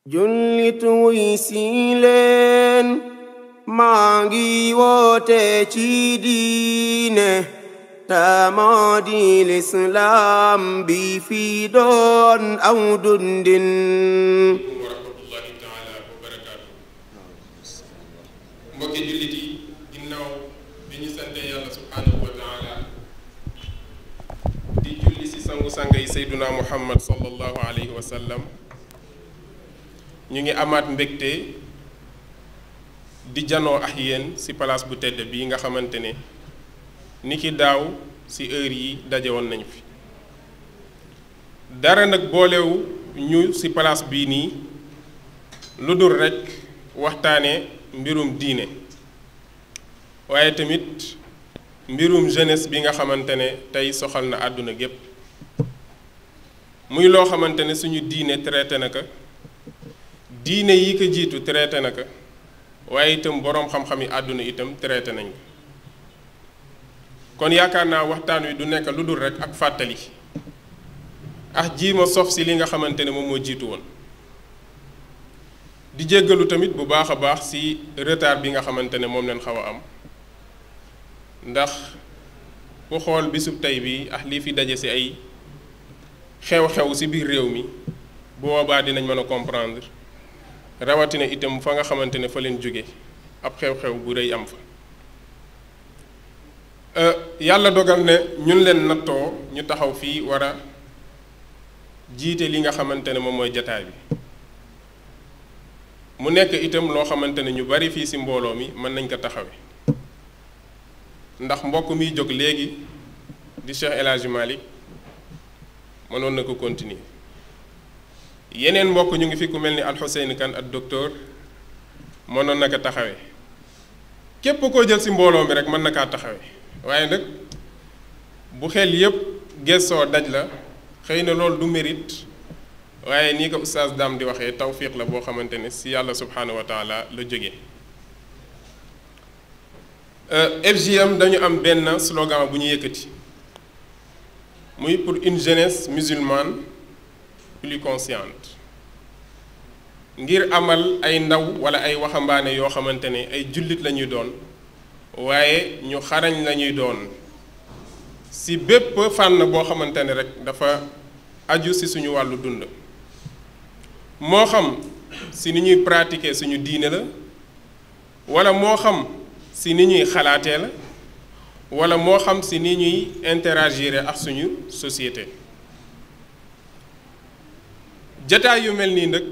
jullit wuy si leen maa ngi woote ci diine ta moo di lislaam bi fi doon aw dundin wa rahmatullahi taala wa barakaatu. mbokki jullit yi ginnaaw bi ñu sante yàlla subhaanahu wa taala di julli ci sangu-sang yi sayduna muhammad sallallahu alayhi wa sallam ñu ngi amaat mbégte di janoo ak yéen ci place bu tedd bii nga xamante ne ni ki daaw ci heure yi daje woon nañu fi dara nag boolewu ñu ci place bii nii lu dul rekk waxtaane mbirum diine waaye tamit mbirum jeunesse bi nga xamante ne tey soxal na àdduna gépp muy loo xamante ne suñu diine traité na ko diine yi ko jiitu traité na ko waaye itam boroom xam-xam yi àdduna itam traité nañ ko kon yaakaar naa waxtaan wi du nekk lu dul rekk ak fàttali ak jiima sof si li nga xamante ne moom moo jiitu woon di jéggalu tamit bu baax a baax si retard bi nga xamante ne moom leen xaw a am ndax ku xool bisub tey bi ak lii fi daje si ay xew-xew si biir réew mi bu boobaa dinañ mën a comprendre rawatina itam fa nga xamante ne fa leen jóge ab xew-xew bu rëy am fa yàlla dogal ne ñun leen nattoo ñu taxaw fii war a jiite li nga xamante ne moom mooy jataay bi mu nekk itam loo xamante ne ñu bari fii ci mbooloo mi mën nañ ko taxawe ndax mbokk miy jóg léegi di Cheikh El Hadji Malick mënoon na ko continuer yeneen mbokk ñu ngi fi ku mel ni Alxuseyn Kan ak docteur mënoon na ko taxawe képp koo jël ci mbooloo mi rek mën na kaa taxawe waaye nag bu xel yépp gëstoo daj la xëy na loolu du mérite waaye nii ko oustaz Dame di waxee tawfiq la boo xamante ne ci yàlla subhanahu wa taala la jóge FJM dañu am benn slogan bu ñu yëkkati muy pour une jeunesse musulmane plus consciente ngir amal ay ndaw wala ay waxambaane yoo xamante ne ay jullit la ñuy doon waaye ñu xarañ la ñuy doon ci bépp fànn boo xamante ne rek dafa aju ci suñu wàllu dund moo xam ci ni ñuy pratiquer suñu diine la walla moo xam ci ni ñuy xalaatee la walla moo xam ci ni ñuy interagir ak suñu société jataay yu mel nii nag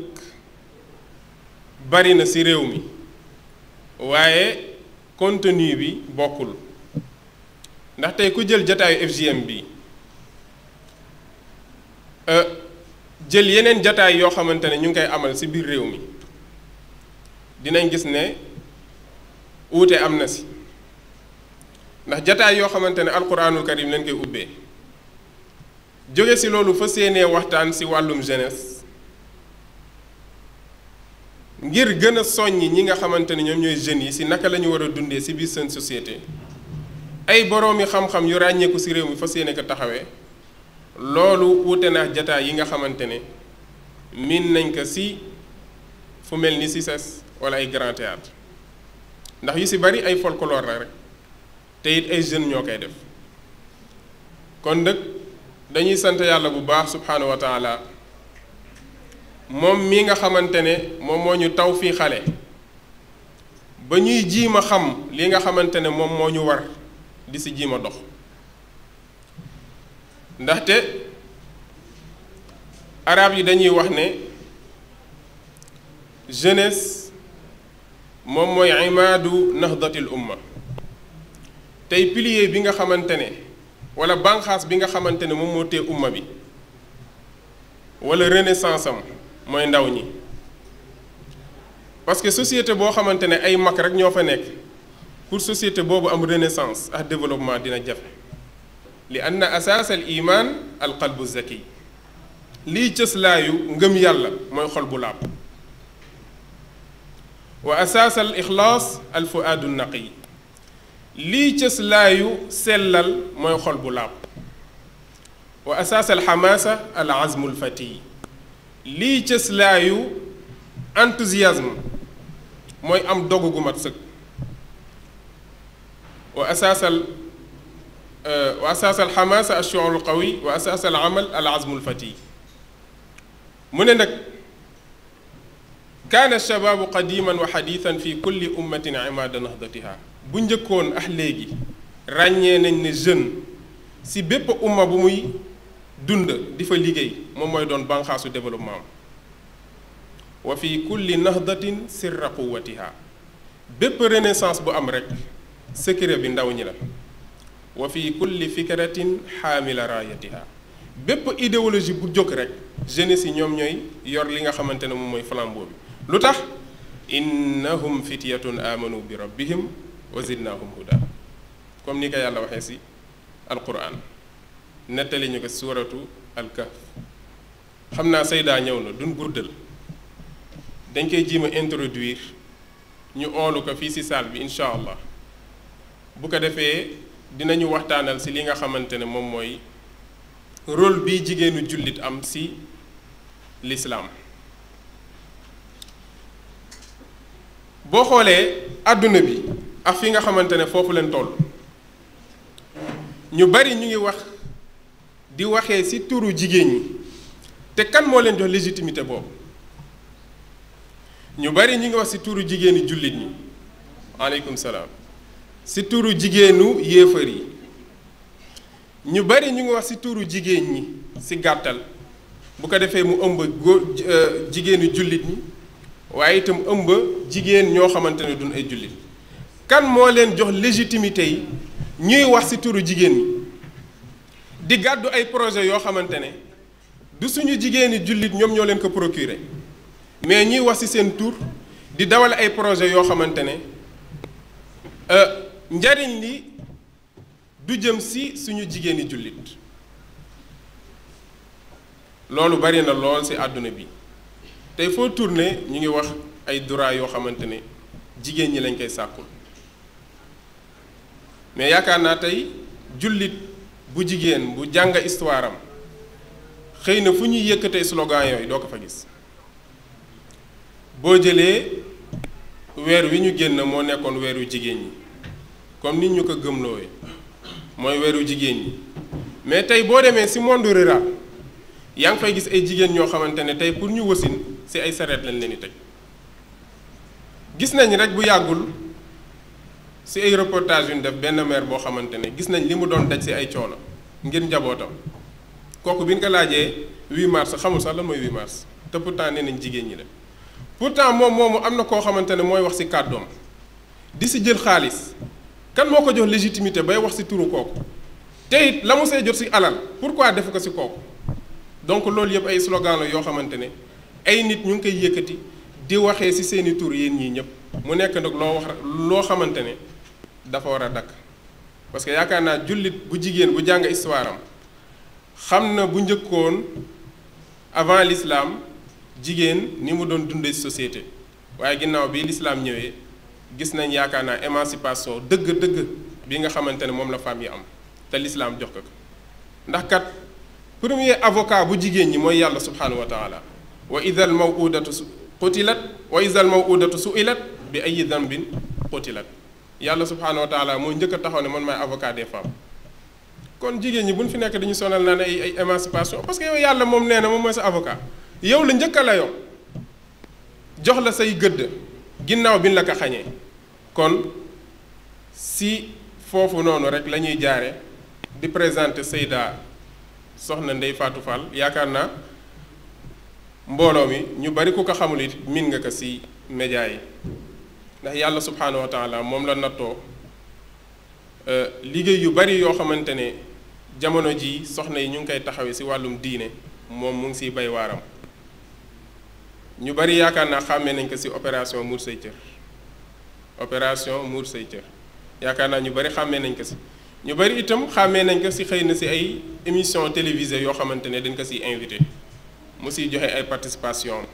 bari na ci réew mi waaye contenu bi bokkul ndax tey ku jël jataayu FJM bi jël yeneen jataay yoo xamante ne ñu ngi koy amal ci biir réew mi dinañ gis ne wuute am na ci ndax jataay yoo xamante ne alquranul karim lañ koy ubbee jóge ci loolu fa séenee waxtaan ci wàllum jeunesse ngir gën a soññ ñi nga xamante ne ñoom ñooy jeunes yi ci naka la ñu war a dundee ci biir seen société ay boroomi xam-xam yu ràññeeku ci réew mi fas yéene ko taxawee loolu wuute naa jataay yi nga xamante ne miin nañ ko ci fu mel ni CICES walla ay grand théâtre ndax yu ci bari ay folklore la rek te it ay jeunes ñoo koy def kon nag dañuy sant yàlla bu baax subhaanahu wa taala moom mii nga xamante ne moom moo ñu taw fii xale ba ñuy jiima xam li nga xamante ne moom moo ñu war di ci jiima dox ndaxte arab yi dañuy wax ne jeunesse moom mooy imaadu nahdatil umma tey pilier bi nga xamante ne walla banqaas bi nga xamante ne moom moo tee umma bi walla renaissance am mooy ndaw ñi parce que société boo xamante ne ay mag rek ñoo fa nekk pour société boobu am renaissance ak développement dina jafe li anna asaas al iman al qalbu zaki lii cëslaayu ngëm yàlla mooy xol bu laab wa asaas al ixlaas al fuaadu naqi lii cëslaayu sellal mooy xol bu laab wa asaas al xamaasa al azmu al fati lii cëslaayu enthousiasme mooy am dogu gu mat sëkk wa asaasal xamaasa ash-shu'ur al-qawi wa asaasal amal al-azmu al-fati mu ne nag kaana shabaabu qadiman wa xadiisan fi kulli ummatin imaada nahdatiha bu njëkkoon ak léegi ràññee nañ ne jeune si bépp umma bu muy dund di fa liggéey moom mooy doon banqaasu développement am wa fi kulli nahdatin sirra quwwatiha bépp renaissance bu am rek secret bi ndaw ñi la wa fi kulli fikratin xaamila raayatiha bépp idéologie bu jóg rek jeunesse yi ñoom ñooy yor li nga xamante ne moom mooy flambeau bi lu tax innahum fityatun amanu bi rabbihim wa zidnahum huda comme ni ko yàlla waxee si alquran nettali ñu ko suuratu alkahf xam naa saydaa ñëw na duñ guddal dañ koy jiima introduire ñu oolu ko fii si salle bi incha allah bu ko defee dinañu waxtaanal si li nga xamante ne moom mooy rôle bi jigéenu jullit am si l'islam boo xoolee àdduna bi ak fi nga xamante ne foofu leen toll ñu bari ñu ngi wax di waxee ci turu jigéen ñi te kan moo leen jox légitimité boobu ñu bari ñu ngi wax ci turu jigéenu jullit ñi aleykum salaam ci turu jigéenu yéefar yi ñu bari ñu ngi wax ci turu jigéen ñi ci gàttal bu ko defee mu ëmb jigéenu jullit ñi waaye itam ëmb jigéen ñoo xamante ne duñ ay jullit kan moo leen jox légitimité yi ñuy wax ci turu jigéen ñi di gàddu ay projet yoo xamante ne du suñu jigéeni jullit ñoom ñoo leen ko procurer mais ñuy wax ci seen tur di dawal ay projet yoo xamante ne njariñ li du jëm ci suñu jigéeni jullit loolu bari na lool ci àdduna bi tey foo tourné ñu ngi wax ay droit yoo xamante ne jigéen ñi lañ koy sàkkul mais yaakaar naa tey jullit bu jigéen bu jàng histoire am xëy na fu ñuy yëkkatee slogan yooyu doo ko fa gis boo jëlee weer wi ñu génn moo nekkoon weeru jigéen ñi comme nit ñu ko gëmloowe mooy weeru jigéen ñi mais tey boo demee ci monde rural yaa ngi fay gis ay jigéen ñoo xamante ne tey pour ñu wasin ci ay sareet lañ leen di teg gis nañ rek bu yàggul ci ay reportage yu ñu def benn maire boo xamante ne gis nañ li mu doon daj ci ay coono ngir njabootam kooku bi ñu ko laajee 8 mars xamul sax lan mooy 8 mars te pourtant nee nañ jigéen ñi la pourtant moom moomu am na koo xamante ne mooy wax ci kàddoom di ci jël xaalis kan moo ko jox légitimité bay wax ci turu kooku te it la mu see jot ci alal pourquoi def ko ci kooku donc loolu yëpp ay slogan la yoo xamante ne ay nit ñu ngi koy yëkkati di waxee ci seeni tur yéen ñii ñëpp mu nekk nag loo xamante ne dafa war a dakk parce que yaakaar naa jullit bu jigéen bu jàng histoire am xam na bu njëkkoon avant l'islam jigéen ni mu doon dundee ci société waaye ginnaaw bi l'islam ñëwee gis nañ yaakaar naa émancipation dëgg-dëgg bi nga xamante ne moom la femme yi am te l'islam jox ko ndax kat premier avocat bu jigéen ñi mooy yàlla subhanahu wa taala wa idal mawudatu qutilat wa idal mawudatu suilat bi ay dambin qutilat yàlla subhanahu wa taala mooy njëkk a taxaw ne man maay avocat des femmes kon jigéen ñi bu ñu fi nekk dañu sonal naa ne ay émancipation parce que yow yàlla moom nee na moom mooy sa avocat yow la njëkk a la yow jox la say gëdd ginnaaw bi ñu la ko xañee kon si foofu noonu rek la ñuy jaare di présenter Seyda soxna Ndeye Fatou Fall yaakaar naa mbooloo mi ñu bari ku ko xamul it min nga ko ci média yi ndax yàlla subhanahu wa taala moom la nattoo liggéey yu bari yoo xamante ne jamono ji soxna yi ñu ngi koy taxawee ci wàllum diine moom mu ngi ciy bay waaram ñu bari yaakaar naa xàmmee nañ ko ci opération Muur Say Cër opération Muur Say Cër yaakaar naa ñu bari xàmmee nañ ko ci ñu bari itam xàmmee nañ ko ci xëy na ci ay émission télévisée yoo xamante ne dañ ko ciy invité mu ciy joxe ay participation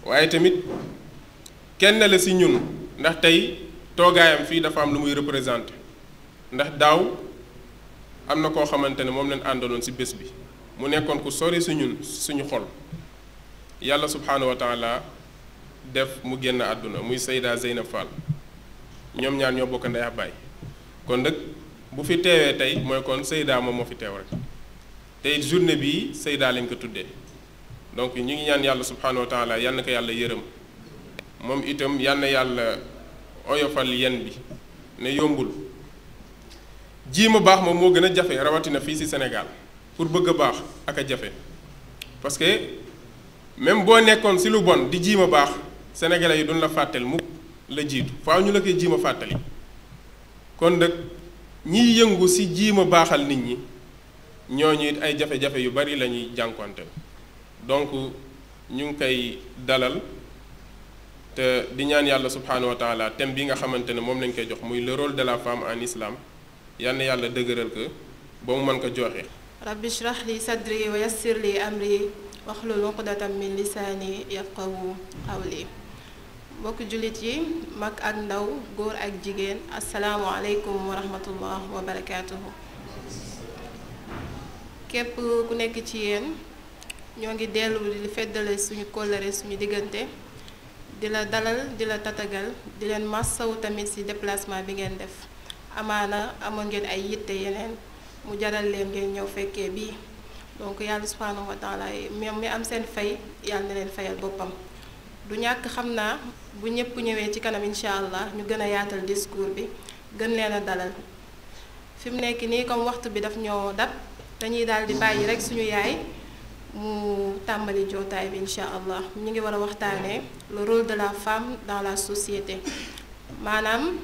waaye tamit kenn la ci ñun ndax tey toogaayam fii dafa am lu muy représenté ndax daaw am na koo xamante ne moom leen àndaloon ci bés bi mu nekkoon ku sori ci ñun suñu xol yàlla subhanahu wa taala def mu génn àdduna muy Seyda Zeynab Fall ñoom ñaar ñoo bokk ndey ak baay kon nag bu fi teewee tey mooy kon Seyda moom moo fi teew rek tey journée bii Seyda lañ ko tuddee donc ñu ngi ñaan yàlla subhanahu wa taala yal na ko yàlla yërëm moom itam yal na yàlla oyofal yen bi ne yombul jiima baax moom moo gën a jafe rawatina fii ci Sénégal pour bëgg a baax ak a jafe parce que même boo nekkoon ci lu bon di jiima baax sénégalais yi duñ la fàttal mukk la jiitu faaw ñu la koy jiima fàttali kon nag ñiy yëngu ci jiima baaxal nit ñi ñooñu it ay jafe-jafe yu bari la ñuy jànkonteel donc ñu ngi koy dalal te di ñaan yàlla subhanahu wa taala thème bi nga xamante ne moom lañ koy jox muy le rôle de la femme en islam yal na yàlla dëgëral ko ba mu mën ko joxe. rabbi shrah li sadri wa yassir li amri waxlul uqdatam min lisaani yafqahu qawli. mbokk jullit yi mag ak ndaw góor ak jigéen asalaamu aleykum wa rahmatullah wa barakaatuhu. képp ku nekk ci yéen ñoo ngi dellu di feddale suñu kóllëre suñu diggante di la dalal di la tatagal di leen massawu tamit ci déplacement bi ngeen def amaana amoon ngeen ay yitte yeneen mu jaral leen ngeen ñëw fekkee bii donc yàlla subhanahu wa taala moom mi am seen fay yàlla na leen fayal boppam. du ñàkk xam naa bu ñëpp ñëwee ci kanam incha allah ñu gën a yaatal discours bi gën leen a dalal fi mu nekk nii comme waxtu bi daf ñoo dab dañuy daal di bàyyi rek suñu yaay mu tàmbali jootaay bi incha allah ñu ngi war a waxtaanee le rôle de la femme dans la société maanaam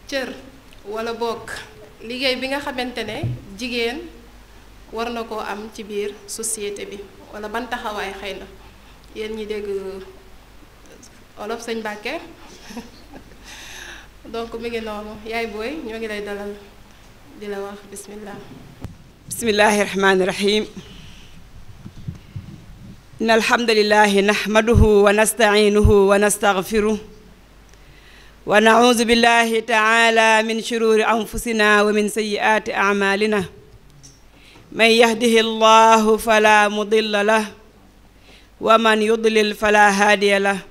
cër wala bokk liggéey bi nga xamante ne jigéen war na koo am ci biir société bi wala ban taxawaay xëy na yéen ñi dégg olof sëñ Mbàkke donc mi ngi noonu yaay booy ñoo ngi lay dalal di la wax bismillah. bismillahi rahmaani rahim. inna alhamdulillahi nahmaduhu wa nasta'inuhu wa nastaghfiruh wa na'udhu billahi ta'ala min shururi anfusina wa min sayyiati a'malina man yahdihi Allahu fala mudilla lahu wa man yudlil fala hadiya lahu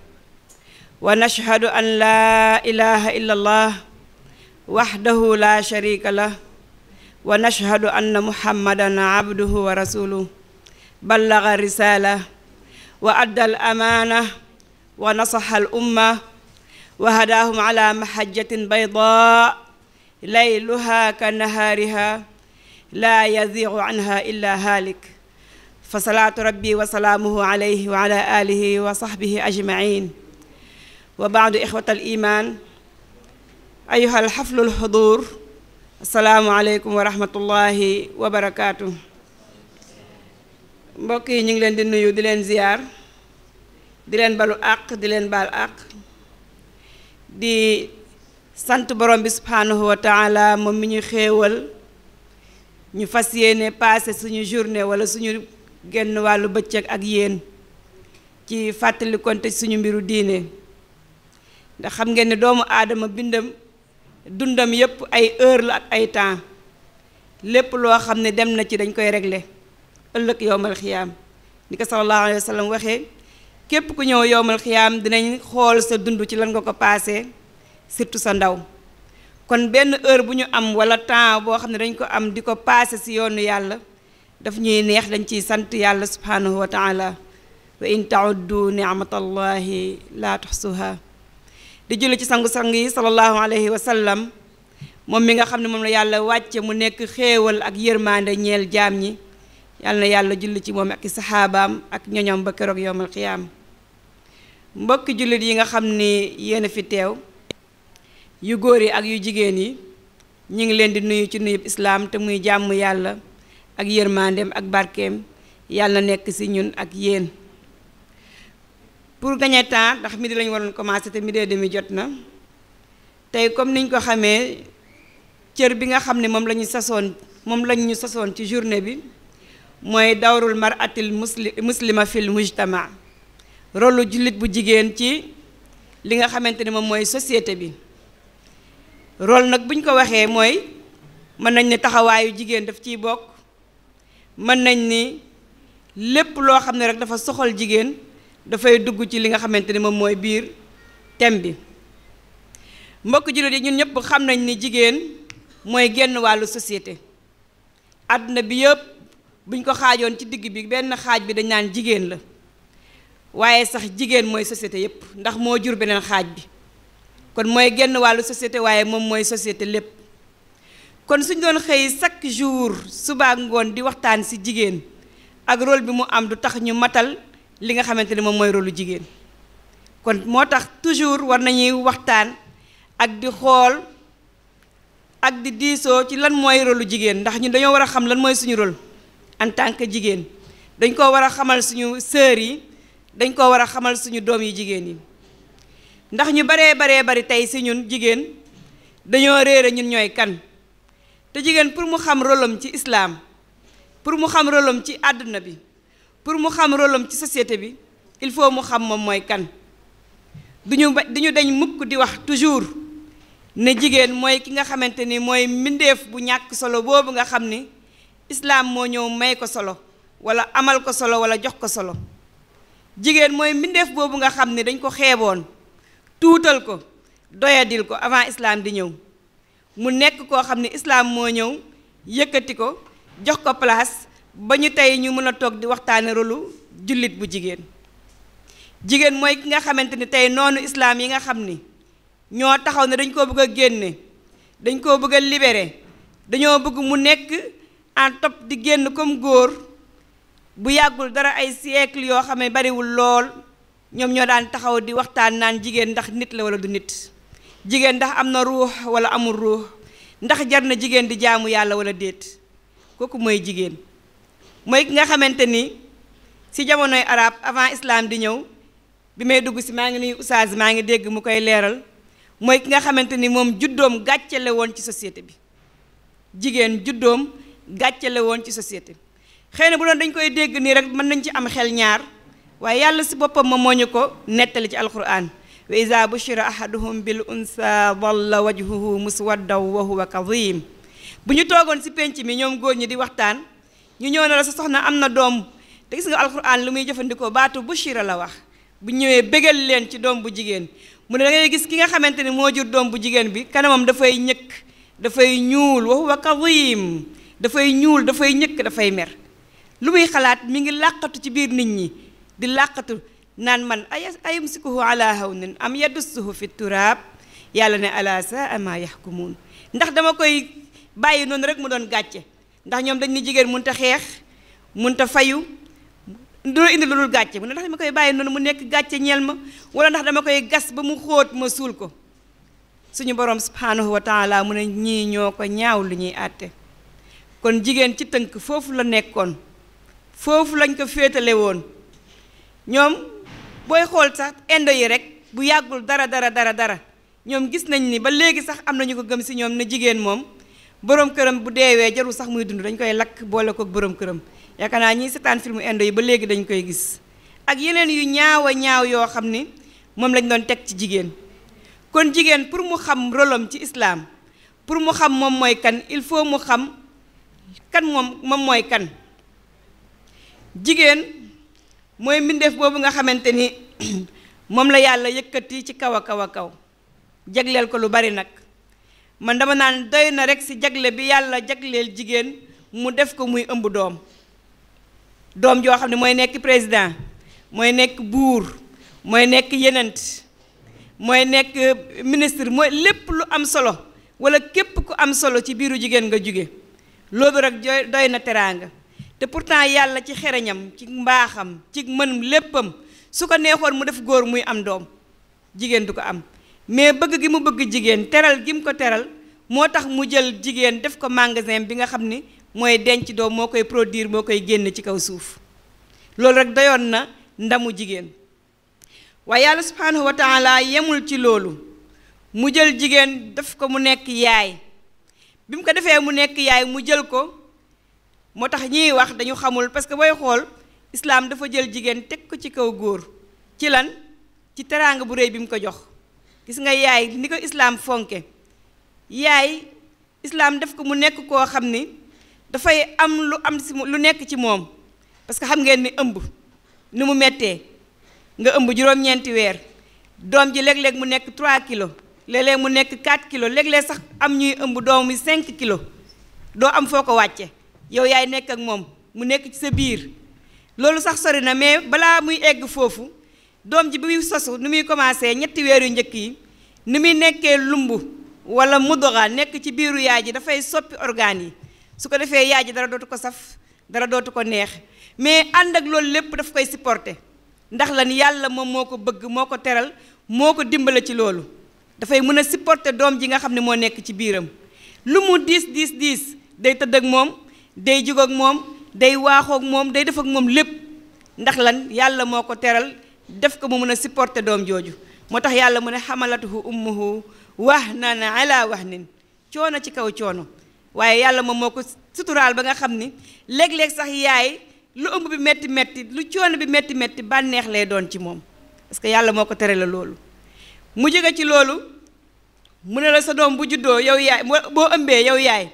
wa nashhadu an la ilaha illa Allah wahdahu la sharika lahu wa nashhadu anna Muhammadan abduhu wa rasuluhu ballagha risala wa adda al amana wa nasaha al umma wa hadahum ala mahajjatin bayda layluha ka nahariha la yazighu anha illa halik fa salaatu rabbi wa salaamuhu alayhi wa ala alihi wa sahbihi ajmain wa baadu ixwata al iman ayuha al xaflu al xudur asalaamu aleykum wa rahmatullahi wa barakaatu. mbokk yi ñu ngi leen di nuyu di leen ziyaar di leen balu àq di leen baal àq di sant borom bi subhanahu wa taala moom mi ñu xéewal ñu fas yéene passé suñu journée wala suñu genn wàllu bëccëg ak yéen ci fàttali konte suñu mbiru diine ndax xam ngeen ne doomu aadama dundam yépp ay heure la ak ay temps lépp loo xam ne dem na ci dañ koy régler ëllëg yowmal xiyaam ni ko sallallahu alayhi wa sallam waxee képp ku ñëw yowmal xiyaam dinañ xool sa dund ci lan nga ko passé surtout sa ndaw kon benn heure bu ñu am wala temps boo xam ne dañ ko am di ko passé ci yoonu yàlla daf ñuy neex dañ ciy sant yàlla subhanahu wa taala wa in tauddu ni'matallahi la tuhsuha di julli ci sangu-sang yi sallallahu alayhi wa sallam moom mi nga xam ne moom la yàlla wàcce mu nekk xéewal ak yërmande ñeel jaam ñi yàlla na yàlla julli ci moom ak i saxaabaam ak ñoñam ba keroog yowmal xiyaam mbokki jullit yi nga xam ni yéen a fi teew yu góor yi ak yu jigéen yi ñu ngi leen di nuyu ci nuyub islaam te muy jàmm yàlla ak yërmandeem ak barkeem yàlla na nekk ci ñun ak yéen. pour gagner temps ndax midi lañu waroon commencer te midi et demi jot na tey comme niñ ko xamee cër bi nga xam ne moom lañu sasoon ci journée bi mooy dawrul maratil muslima fil mujtama rôlu jullit bu jigéen ci li nga xamante ni moom mooy société bi rôle nag buñ ko waxee mooy mën nañ ne taxawaayu jigéen daf ciy bokk mën nañ ni lépp loo xam ne rek dafa soxal jigéen dafay dugg ci li nga xamante ni moom mooy biir thème bi. mbokk jullit yi ñun ñëpp xam nañ ni jigéen mooy genn wàllu société. àdduna bi yëpp buñ ko xaajoon ci digg bi benn xaaj bi dañ naan jigéen la waaye sax jigéen mooy société yëpp ndax moo jur beneen xaaj bi kon mooy genn wàllu société waaye moom mooy société lépp. kon suñ doon xëy chaque jour suba ak ngoon di waxtaan ci jigéen ak rôle bi mu am du tax ñu matal li nga xamante ni moom mooy rôle lu jigéen. kon moo tax toujours war nañuy waxtaan ak di xool ak di diisoo ci lan mooy rôle lu jigéen ndax ñun dañoo war a xam lan mooy suñu rôle en tant que jigéen. dañ koo war a xamal suñu sœur yi dañ koo war a xamal suñu doom yi jigéen yi ndax ñu bari tey ci ñun jigéen dañoo réere ñun ñooy kan. te jigéen pour mu xam rôlam ci islam pour mu xam rôlam ci àdduna bi pour mu xam rôlam ci société bi il faut mu xam moom mooy kan. duñu dañ mukk di wax toujours ne jigéen mooy ki nga xamante ni mooy mbindeef bu ñàkk solo boobu nga xam ni islam moo ñëw may ko solo wala amal ko solo wala jox ko solo. jigéen mooy mbindeef boobu nga xam ni dañ ko xeeboon tuutal ko doyadil ko avant islam di ñëw. mu nekk koo xam ne islam moo ñëw yëkkati ko jox ko place ba ñu tey ñu mën a toog di waxtaane rôlu jullit bu jigéen. jigéen mooy ki nga xamante ni tey noonu islam yi nga xam ni ñoo taxaw ne dañ koo bëgg a génne dañ koo bëgg a libéré dañoo bëgg mu nekk en top di génn comme góor bu yàggul dara ay siècle yoo xam ne bariwul lool ñoom ñoo daan taxaw di waxtaan naan jigéen ndax nit la wala du nit. jigéen ndax am na ruux wala amul ruux ndax jar na jigéen di jaamu yàlla wala déet kooku mooy jigéen mooy ki nga xamante ni ci jamonoy arab avant islam di ñëw bi may dugg ci maa ngi nuyu oustaz maa ngi dégg mu koy leeral mooy ki nga xamante ni moom juddoom gàccale woon ci société bi. jigéen juddoom gàccale woon ci société xëy na bu doon dañ koy dégg nii rek mën nañ ci am xel ñaar waaye yàlla ci boppam moom moo ñu ko nettali ci alquran. wa iza bushira ahaduhum bil unsa dalla wajhuhu muswaddan wa huwa kadhim. bu ñu toogoon ci penc mi ñoom góor ñi di waxtaan ñu ñëw na la sa soxna am na doom te gis nga alquran lu muy jëfandikoo baatu bushira la wax bu ñëwee bégal leen ci doom bu jigéen mu ne da ngay gis ki nga xamante ni moo jur doom bu jigéen bi kanamam dafay ñëkk dafay ñuul wa huwa kadhim dafay ñuul dafay ñëkk dafay mer lu muy xalaat mi ngi làqatu ci biir nit ñi di làqatu naan man ayumsikuhu ala hawnin am yadussuhu fi turaab yàlla ne ala saa ma yaxkumuun ndax dama koy bàyyi noonu rek mu doon gàcce ndax ñoom dañ ni jigéen mënut a xeex mënut a fayu doo indi lu dul gàcce mu ne ndax dama koy bàyyi noonu mu nekk gàcce ñeel ma wala ndax dama koy gas ba mu xóot ma suul ko. suñu borom subhanahu wa taala mu ne ñii ñoo ko ñaaw lu ñuy àtte kon jigéen ci tënk foofu la nekkoon foofu lañ ko féetale woon. ñoom booy xool sax indo yi rek bu yàggul dara ñoom gis nañ ni ba léegi sax am nañu ko gëm ci ñoom ne jigéen moom borom këram bu deewee jarul sax muy dund dañ koy lakk boole ko borom këram yaakaar naa ñiy seetaan film indo yi ba léegi dañ koy gis ak yeneen yu ñaaw a ñaaw yoo xam ni moom lañ doon teg ci jigéen. kon jigéen pour mu xam rôlam ci islam pour mu xam moom mooy kan il faut mu xam kan moom mooy kan. jigéen mooy mbindeef boobu nga xamante ni moom la yàlla yëkkati ci kaw a kaw a kaw jagleel ko lu bari nag man dama naan doy na rek ci jagle bi yàlla jagleel jigéen mu def ko muy ëmb doom joo xam ne mooy nekk président mooy nekk buur mooy nekk yenent mooy nekk ministre mooy lépp lu am solo walla képp ku am solo ci biiru jigéen nga jóge loolu rek doy na teraanga. te pourtant yàlla ci xereñam ci mbaaxam ci mën léppam su ko neexoon mu def góor muy am doom jigéen du ko am mais bëgg gi mu bëgg jigéen teral gi mu ko teral moo tax mu jël jigéen def ko magasin bi nga xam ni mooy denc doom moo koy produire moo koy génn ci kaw suuf loolu rek doyoon na ndamu jigéen. waaye yàlla subhanahu wa taala yemul ci loolu mu jël jigéen def ko mu nekk yaay bi mu ko defee mu nekk yaay mu jël ko. moo tax ñiy wax dañu xamul parce que booy xool islam dafa jël jigéen teg ko ci kaw góor ci lan ci teraanga bu rëy bi mu ko jox gis nga yaay ni ko islam fonke yaay islam def ko mu nekk koo xam ni dafay am lu nekk ci moom parce que xam ngeen ni ëmb ni mu mettee nga ëmb juróom-ñeenti weer doom ji léeg-léeg mu nekk 3 kilos léeg-léeg mu nekk 4 kilos léeg-léeg sax am ñuy ëmb doom yi 5 kilos doo am foo ko wàcce yow yaay nekk ak moom mu nekk ci sa biir loolu sax sori na mais balaa muy egg foofu doom ji bi muy sosu ni muy commencé ñetti weer yu njëkk yi ni muy nekkee lumb wala mudoxa nekk ci biiru yaay ji dafay soppi organes yi su ko defee yaay ji dara dootu ko saf dara dootu ko neex mais ànd ak loolu lépp daf koy supporter ndax lan yàlla moom moo ko bëgg moo ko teral moo ko dimbale ci loolu dafay mën a supporter doom ji nga xam ne moo nekk ci biiram lu mu diis day tëdd ak moom day jug ak moom day waaxook moom day def ak moom lépp ndax lan yàlla moo ko teral def ko mu mën a supporter doom jooju moo tax yàlla mu ne xamalatuhu ummuhu wahnan ala wahnin coono ci kaw coono waaye yàlla moom moo ko suturaal ba nga xam ni léeg-léeg sax yaay lu ëmb bi metti metti lu coono bi metti metti bànneex lay doon ci moom parce que yàlla moo ko tere la loolu mu jóge ci loolu mu ne la sa doom bu juddoo yow yaay boo ëmbee yow yaay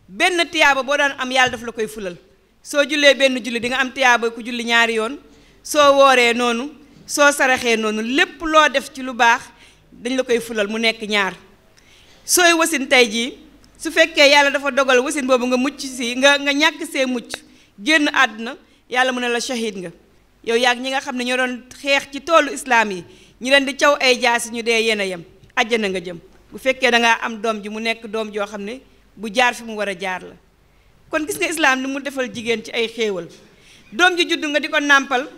benn tiyaaba boo daan am yàlla daf la koy fulal soo jullee benn julli di nga am tiyaaba ku julli ñaari yoon soo wooree noonu soo saraxee noonu lépp loo def ci lu baax dañ la koy fulal mu nekk ñaar sooy wasin tey jii su fekkee yàlla dafa dogal wasin boobu nga mucc si nga ñàkk see mucc génn àdduna yàlla mu ne la shahid nga yow yaag ñi nga xam ne ñoo doon xeex ci toolu islaam yi ñi leen di caw ay jaasi ñu dee yéen a yem àjjana nga jëm bu fekkee dangaa am doom ji mu nekk doom joo xam ne bu jaar fi mu war a jaar la kon gis nga islaam ni mu defal jigéen ci ay xéewal doom ji juddu nga di ko nàmpal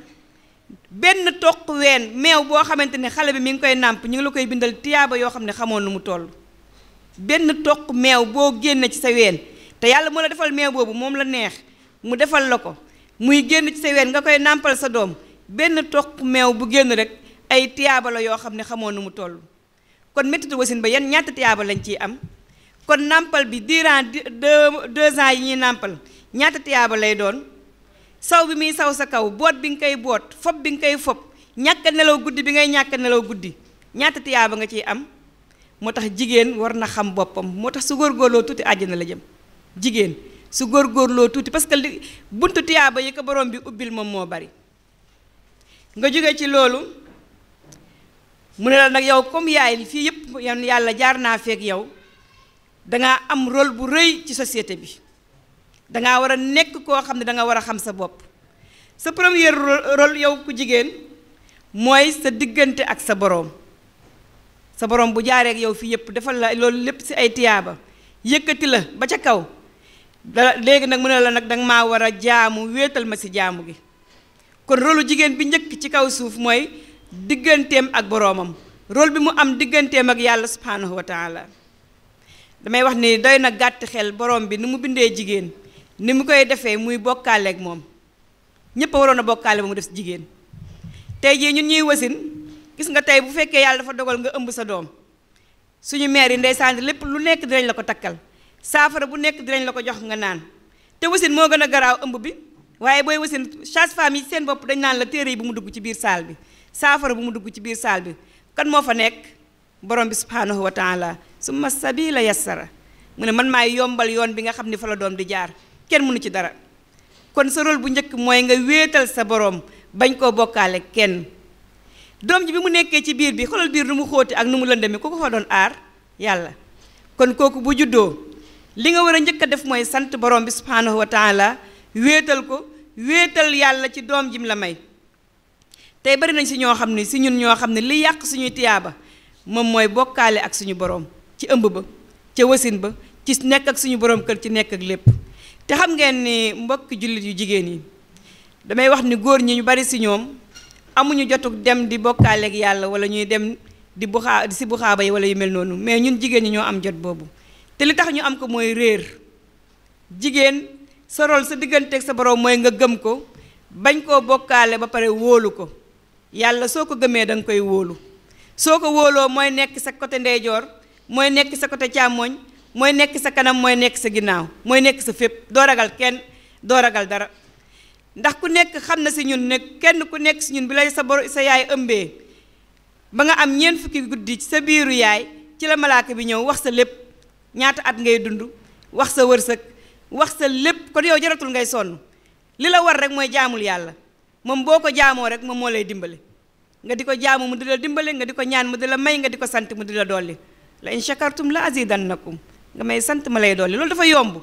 benn toq ween meew boo xamante ne xale bi mi ngi koy nàmp ñu ngi la koy bindal tiyaaba yoo xam ne xamoon nu mu toll benn toq meew boo génne ci sa ween te yàlla moo la defal meew boobu moom la neex mu defal la ko muy génn ci sa ween nga koy nàmpal sa doom benn toq meew bu génn rek ay tiyaaba la yoo xam ne xamoon nu mu toll kon méttitu wasin ba yan ñaata tiyaaba lañ ciy am kon nàmpal bi durant 2 ans yi ñuy nàmpal ñaata tiyaaba lay doon saw bi muy saw sa kaw boot bi nga koy boot fob bi nga koy fob ñàkk nelaw guddi bi ngay ñàkk nelaw guddi ñaata tiyaaba nga ciy am moo tax jigéen war na xam boppam moo tax su góorgóorloo tuuti àjjana la jëm jigéen su góorgóorloo tuuti parce que li buntu tiyaaba yi ko borom bi ubbil moom moo bari nga jóge ci loolu mu ne la nag yow comme yaay fii yëpp yàlla jaar naa feek yow dangaa am rôle bu rëy ci société bi dangaa war a nekk koo xam ne danga war a xam sa bopp sa premier rôle yow ku jigéen mooy sa diggante ak sa boroom bu jaaree ak yow fii yëpp defal la loolu lépp ci ay tiyaaba yëkkati la ba ca kaw léegi nag mu ne la nag danga maa war a jaamu wéetal ma ci jaamu gi kon rôlu jigéen bi njëkk ci kaw suuf mooy digganteem ak boroomam rôle bi mu am digganteem ak yàlla subhanahu wa taala damay wax ni doy na gàtt xel borom bi ni mu bindee jigéen ni mu koy defee muy bokkaale ak moom ñépp a waroon a bokkaale ba mu def jigéen tey jii ñun ñuy wasin gis nga tey bu fekkee yàlla dafa dogal nga ëmb sa doom suñu mère yi ndeysaan lépp lu nekk dinañ la ko takkal saafara bu nekk dinañ la ko jox nga naan te wasin moo gën a garaaw ëmb bi waaye booy wasin sage-femme yi seen bopp dañ naan la téere yi bu mu dugg ci biir saal bi saafara bu mu dugg ci biir saal bi kan moo fa nekk borom bi subhanahu wa taala summa sabila yassara mu ne man maay yombal yoon bi nga xam ne fa la doom di jaar kenn mënu ci dara kon sa rôle bu njëkk mooy nga wéetal sa borom bañ koo bokkaale kenn doom ji bi mu nekkee ci biir bi xoolal biir nu mu xóoti ak nu mu lëndëmi ku ko fa doon aar yàlla kon kooku bu juddoo li nga war a njëkk a def mooy sant borom bi subhanahu wa taala wéetal ko wéetal yàlla ci doom jim la may tey bari nañ si ñoo xam ne si ñun ñoo xam ne li yàq suñuy tiyaaba moom mooy bokkaale ak suñu borom ci ëmb ba ca wasin ba ci nekk ak suñu borom kër ci nekk ak lépp te xam ngeen ni mbokki jullit yu jigéen yi damay wax ni góor ñi ñu bari si ñoom amuñu jotug dem di bokkaale ak yàlla wala ñuy dem di si buxaaba yi wala yu mel noonu mais ñun jigéen ñi ñoo am jot boobu te li tax ñu am ko mooy réer jigéen sa rôle sa digganteeg sa borom mooy nga gëm ko bañ koo bokkaale ba pare wóolu ko yàlla soo ko gëmee da nga koy wóolu soo ko wóoloo mooy nekk sa côté ndeyjoor mooy nekk sa côté càmmooñ mooy nekk sa kanam mooy nekk sa ginnaaw mooy nekk sa fépp doo ragal kenn doo ragal dara ndax ku nekk xam na si ñun ne kenn ku nekk si ñun bi lay sa yaay ëmbee ba nga am ñeent fukki guddi ci sa biiru yaay ci la malaaka bi ñëw wax sa lépp ñaata at ngay dund wax sa wërsëg wax sa lépp kon yow jaratul ngay sonn li la war rek mooy jaamul yàlla moom boo ko jaamoo rek moom moo lay dimbale nga di ko jaamu mu di la dimbale, nga di ko ñaan mu di la may, nga di ko sant mu di la dolli. la in shakartum la azidannakum, nga may sant ma lay dolli. Loolu dafa yomb.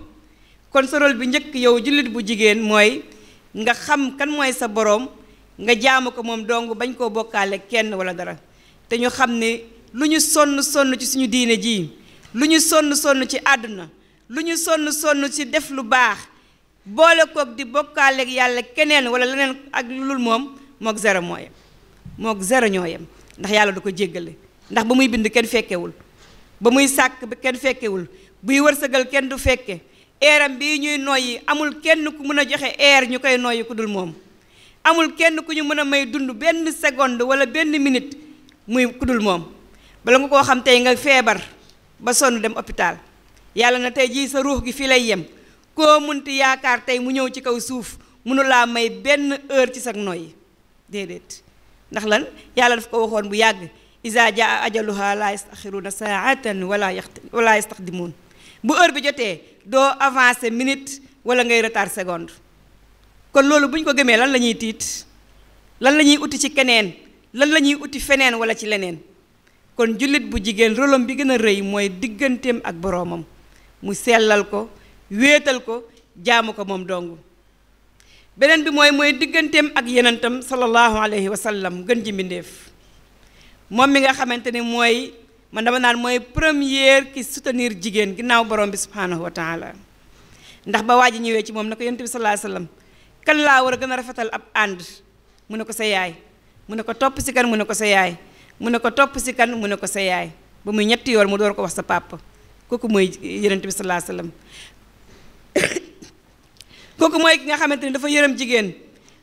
kon sa rôle bi njëkk yow jullit bu jigéen mooy nga xam kan mooy sa boroom, nga jaamu ko moom dong, bañ koo bokkaale kenn wala dara. te ñu xam ne lu ñu sonn ci suñu diine ji, lu ñu sonn ci àdduna, lu ñu sonn ci def lu baax, boole koog di bokkaaleeg yàlla keneen wala leneen ak lul moom mook zéro moo yem, mook zéro ñoo yem. ndax yàlla du ko jéggale, ndax ba muy bind kenn fekkewul, ba muy sàkk ba kenn fekkewul, buy wërsëgal kenn du fekke. eeram bii ñuy noyyi amul kenn ku mën a joxe air ñu koy noyyi ku dul moom, amul kenn ku ñu mën a may dund benn seconde wala benn minute muy ku dul moom. bala nga koo xam tey nga feebar ba sonn dem hôpital, yàlla na tey jii sa ruux gi fii lay yem, koo munti yaakaar tey mu ñëw ci kaw suuf mënu laa may benn heure ci sag noyyi, déedéet. ndax lan yàlla daf ko waxoon bu yàgg, iza jaa ajaluha la yastaxiruuna saatan wala yastaqdimuun. bu heure bi jotee doo avancer minute wala ngay retard seconde. kon loolu bu ñu ko gëmee lan la ñuy tiit, lan la ñuy uti ci keneen, lan la ñuy uti feneen wala ci leneen. kon jullit bu jigéen rôlam bi gën a rëy mooy digganteem ak boroomam, mu sellal ko, wéetal ko, jaamu ko moom dong. beneen bi mooy digganteem ak yenentam sallallahu alayhi wa sallam, gën ji mbindéef. moom mi nga xamante ni mooy, man dama naan mooy première ki soutenir jigéen ginnaaw borom bi subhanahu wa taala. ndax ba waa ji ñëwee ci moom na ko yonent bi sallallahu alayhi wa sallam, kan laa war a gën a rafetal ab ànd, mu ne ko sa yaay, mu ne ko topp si kan, mu ne ko sa yaay, mu ne ko topp si kan, mu ne ko sa yaay, ba muy ñetti yoon mu door ko wax sa papa. kooku mooy yonent bi sallallahu alayhi wa sallam. kooku mooy ki nga xamante ni dafa yërëm jigéen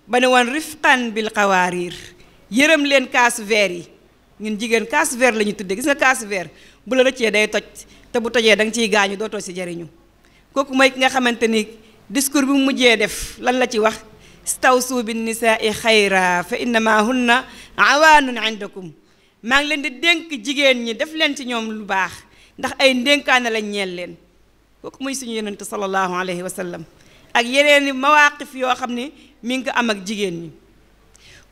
ba ne woon rifqan bil xawaariir, yërëm leen kaasu verre yi. ñun jigéen kaasu verre la ñu tuddee, gis nga kaasu verre bu la rëccee day toj, te bu tojee da nga ciy gaañu dootoo si jariñu. kooku mooy ki nga xamante ni discours bi mu mujjee def lan la ci wax, stawsu bin nisaai xayra fa innama hunna awaanun indakum. maa ngi leen di dénk jigéen ñi, def leen ci ñoom lu baax ndax ay ndénkaane lañ ñeel leen. kooku muy suñu yonent sallallahu alayhi wa sallam, ak yeneen mawaqif yoo xam ne mi ngi ko am ak jigéen ñi.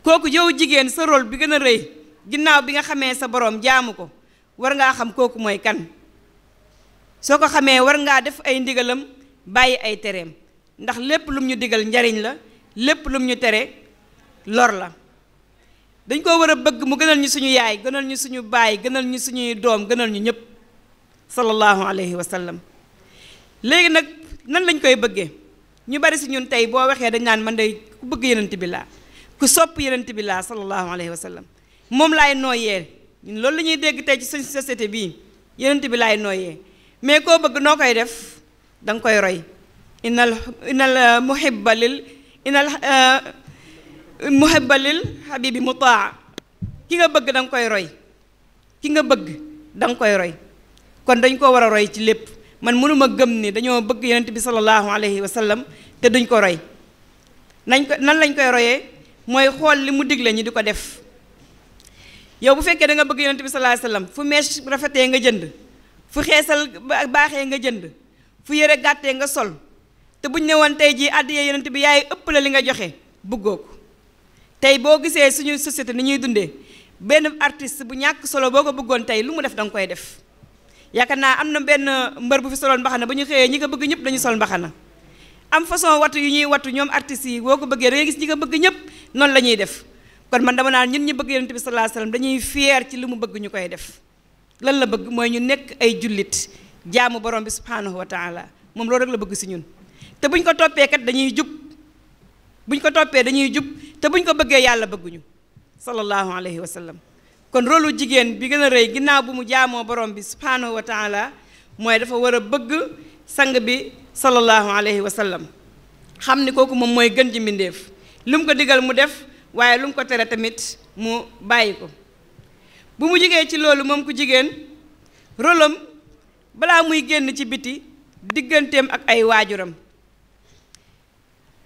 kooku yow jigéen sa rôle bi gën a rëy ginnaaw bi nga xamee sa borom jaamu ko, war ngaa xam kooku mooy kan. soo ko xamee war ngaa def ay ndigalam, bàyyi ay tereem, ndax lépp lum ñu digal njariñ la, lépp lum ñu tere lor la. dañ koo war a bëgg mu gënal ñu suñu yaay, gënal ñu suñu baay, gënal ñu suñuy doom, gënal ñu ñëpp sallallahu alayhi wa sallam. léegi nag nan lañ koy bëggee? ñu bari si ñun tey boo waxee dañ naan man day ku bëgg yenent bi laa, ku sopp yenent bi laa sallallahu alayhi wa sallam, moom laay nooyee. ñun loolu la ñuy dégg tey ci suñu société bii, yenent bi laay nooyee. mais koo bëgg noo koy def? da nga koy roy. innal muhibba lil habibi mutaa. ki nga bëgg da nga koy roy, ki nga bëgg da nga koy roy. kon dañ ko war a roy ci lépp. man mënuma gëm ni dañoo bëgg yonent bi sallallahu alayhi wa sallam te duñ ko roy. nan lañ koy royee? mooy xool li mu digle ñi di ko def. yow bu fekkee da nga bëgg yonent bi sallallahu alayhi wa sallam, fu mèche rafetee nga jënd, fu xeesal baaxee nga jënd, fu yëre gàttee nga sol. te buñ ne woon tey jii àddiyee yonent bi yaay ëpp la li nga joxe, bëggoo ko. tey boo gisee suñu société ni ñuy dundee, benn artiste bu ñàkk solo boo ko bëggoon tey lu mu def da nga koy def. yaakaar naa am na benn mbër bu fi soloon mbaxana ba ñu xëyee ñi ko bëgg ñëpp dañu sol mbaxana. am façon wattu yu ñuy wattu ñoom artistes yi boo ko bëggee da ngay gis ñi ko bëgg ñëpp noonu la ñuy def. kon man dama naan ñun ñu bëgg yonent bi sallallahu alayhi wasallam dañuy fier ci li mu bëgg ñu koy def. lan la bëgg mooy ñu nekk ay jullit jaamu borom bi subhanahu wa taala, moom loolu rek la bëgg si ñun. te buñ ko toppee kat dañuy jub, buñ ko toppee dañuy jub, te buñ ko bëggee yàlla bëgguñu sallallahu alayhi wa sallam. kon rôlu jigéen bi gën a rëy ginnaaw bu mu jaamoo borom bi subhanahu wa taala mooy dafa war a bëgg sang bi sallallahu alayhi wa sallam, xam ni kooku moom mooy gën ji mbindéef. lu mu ko digal mu def, waaye lu mu ko tere tamit mu bàyyi ko. bu mu jógee ci loolu moom ku jigéen, rôlam balaa muy génn ci biti digganteem ak ay waajuram.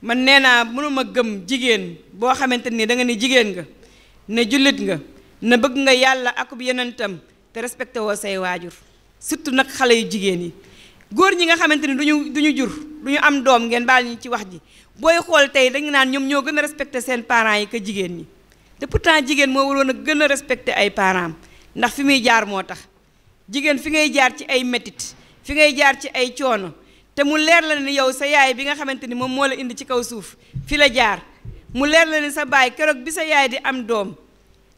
man nee naa mënuma gëm jigéen boo xamante ni da nga ni jigéen nga, ne jullit nga, ne bëgg nga yàlla akub yenentam te respecté woo say waajur. surtout nag xale yu jigéen yi. góor ñi nga xamante ni duñu jur, duñu am doom, ngeen baal ñu ci wax ji, booy xool tey dañu naan ñoom ñoo gën a respecté seen parents yi que jigéen ñi. te pourtant jigéen moo waroon a gën a respecter ay parents ndax fi muy jaar moo tax jigéen fi ngay jaar ci ay métit fi ngay jaar ci ay coono te mu leer la ni yow sa yaay bi nga xamante ni moom moo la indi ci kaw suuf fi la jaar mu leer la ni sa baay keroog bi sa yaay di am doom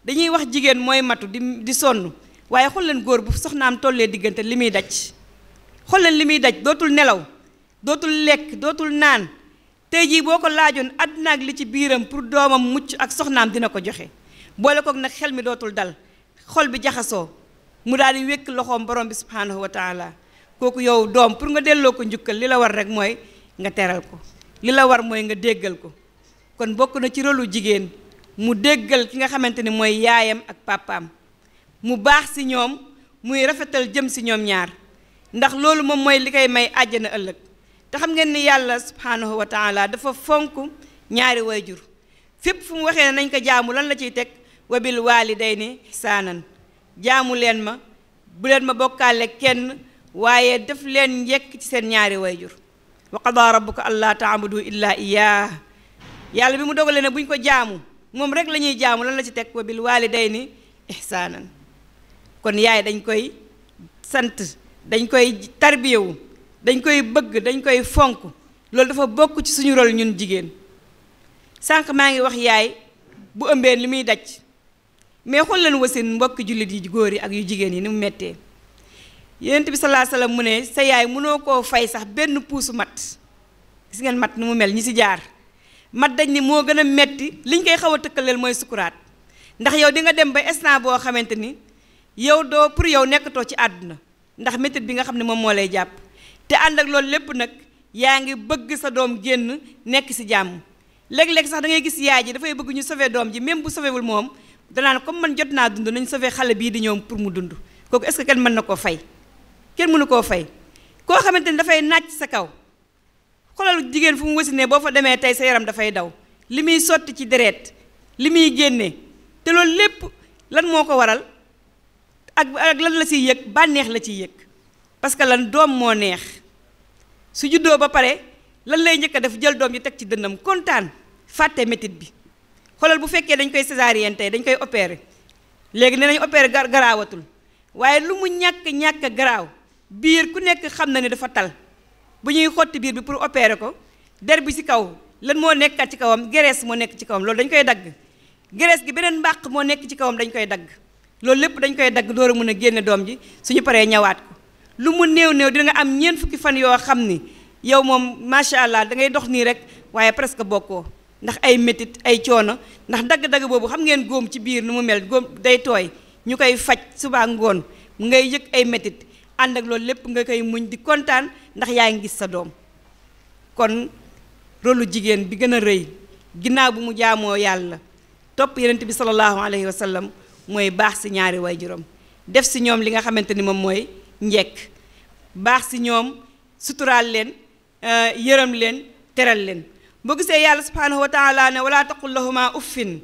dañuy wax jigéen mooy matu di sonn waaye xool leen góor bu soxnaam tollee diggante li muy daj xool leen li muy daj dootul nelaw dootul lekk dootul naan tey jii boo ko laajoon àddina ak li ci biiram pour doomam mucc ak soxnaam dina ko joxe boole kook nag xel mi dootul dal xol bi jaxasoo mu daal di wékk loxoom borom bi subhanahu wa taala kooku yow doom pour nga delloo ko njukkal li la war rek mooy nga teral ko li la war mooy nga déggal ko kon bokk na ci rôlu jigéen mu déggal ki nga xamante ni mooy yaayam ak papaam mu baax si ñoom muy rafetal jëm si ñoom ñaar ndax loolu moom mooy li koy may àjjana ëllëg te xam ngeen ni yàlla subhanahu wa taala dafa fonk ñaari wayjur fépp fu mu waxee ne nañ ko jaamu lan la ciy teg wa bil waalidayni ihsaanan jaamu leen ma bu leen ma bokkaale kenn waaye def leen njekk ci seen ñaari wayjur wa qadaa rabbuka allaa taabudu illaa iyaah yàlla bi mu dogalee ne buñ ko jaamu moom rek la ñuy jaamu lan la ci teg wa bil waalidayni ihsaanan kon yaay dañ koy sant dañ koy tarbiyewu dañ koy bëgg dañ koy fonk loolu dafa bokk ci suñu rôle ñun jigéen sànq maa ngi wax yaay bu ëmbeen li muy daj mais xool leen wasin mbokki jullit yi góor yi ak yu jigéen yi ni mu mettee Yonent bi sallallahu alayhi wasallam mu ne sa yaay mënoo koo fay sax benn puusu mat gis ngeen mat ni mu mel ñi si jaar mat dañ ni moo gën a metti liñ koy xaw a tëkkaleel mooy sukuraat ndax yow di nga dem ba instant boo xamante ni yow doo pour yow nekkatoo ci àdduna ndax métit bi nga xam ne moom moo lay jàpp te ànd ak loolu lépp nag yaa ngi bëgg sa doom génn nekk si jàmm léeg-léeg sax da ngay gis yaay ji dafay bëgg ñu sauver doom ji même bu sauverwul moom danaan comme man jot naa dund nañ sauver xale bii di ñëw pour mu dund kooku est-ce que kenn mën na koo fay kenn mënu koo fay koo xamante ni dafay naaj sa kaw xoolal jigéen fu mu wasinee boo fa demee tey sa yaram dafay daw li muy sotti ci deret li muy génnee te loolu lépp lan moo ko waral ak lan la ciy yëg bànneex la ciy yëg parce que lan doom moo neex su juddoo ba pare lan lay njëkk a def jël doom ji teg ci dënnam kontaan fàtte métit bi xoolal bu fekkee dañ koy césarienne tey dañ koy opérer léegi ne nañ opérer garaawatul waaye lu mu ñàkk garaaw biir ku nekk xam na ne dafa tal bu ñuy xotti biir bi pour opérer ko der bi ci kaw lan moo nekkat ci kawam graisse moo nekk ci kawam loolu dañ koy dagg graisse gi beneen mbàq moo nekk ci kawam dañ koy dagg loolu lépp dañ koy dagg door a mën a génne doom ji suñu paree ñawaat ko lu mu néew dina nga am ñeent fukki fan yoo xam ni yow moom macha allah da ngay dox nii rek waaye presque bokkoo ndax ay métit ay coono ndax dagg-dagg boobu xam ngeen góom ci biir nu mu mel góom day tooy ñu koy faj suba ngoon ngay yëg ay métit ànd ak loolu lépp nga koy muñ di kontaan ndax yaa ngi gis sa doom kon rôlu jigéen bi gën a rëy ginnaaw bu mu jaamoo yàlla topp Yonent bi sallallahu alayhi wa sallam mooy baax si ñaari waajuram def si ñoom li nga xamante ni moom mooy njekk baax si ñoom suturaal leen yërëm leen teral leen boo gisee yàlla subhanahu wa taala ne wala taqul lahuma uffin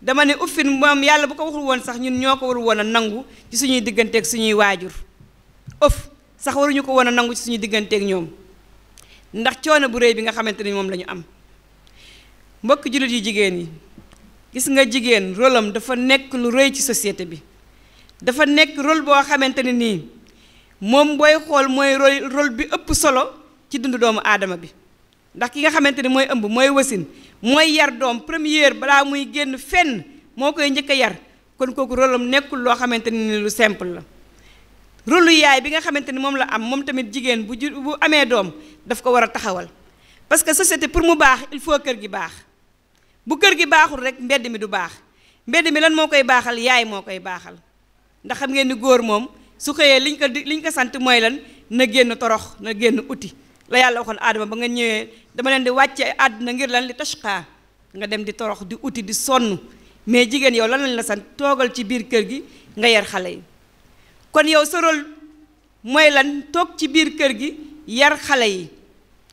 dama ne uffin moom yàlla bu ko waxul woon sax ñun ñoo ko warul woon a nangu ci suñuy digganteeg suñuy waajur ëf sax waruñu ko woon a nangu ci suñuy digganteeg ñoom ndax coono bu rëy bi nga xamante ni moom la ñu am mbokk jullit yu jigéen yi gis nga jigéen rôle am dafa nekk lu rëy ci société bi dafa nekk rôle boo xamante ne nii moom booy xool mooy rôle bi ëpp solo ci dundu doomu aadama bi ndax ki nga xamante ni mooy ëmb mooy wasin mooy yar doom première balaa muy génn fenn moo koy njëkk a yar kon kooku rôle am nekkul loo xamante ni lu simple la rôle yaay bi nga xamante ni moom la am moom tamit jigéen bu amee doom daf ko war a taxawal parce que société pour mu baax il faut kër gi baax bu kër gi baaxul rek mbedd mi du baax mbedd mi lan moo koy baaxal yaay moo koy baaxal ndax xam ngeen ni góor moom su xëyee liñ ko sant mooy lan na génn torox na génn uti la yàlla waxoon aadama ba nga ñëwee dama leen di wàcce àdduna ngir lan li tashqa nga dem di torox di uti di sonn mais jigéen yow lan lañ la sant toogal ci biir kër gi nga yar xale yi kon yow sa rôle mooy lan toog ci biir kër gi yar xale yi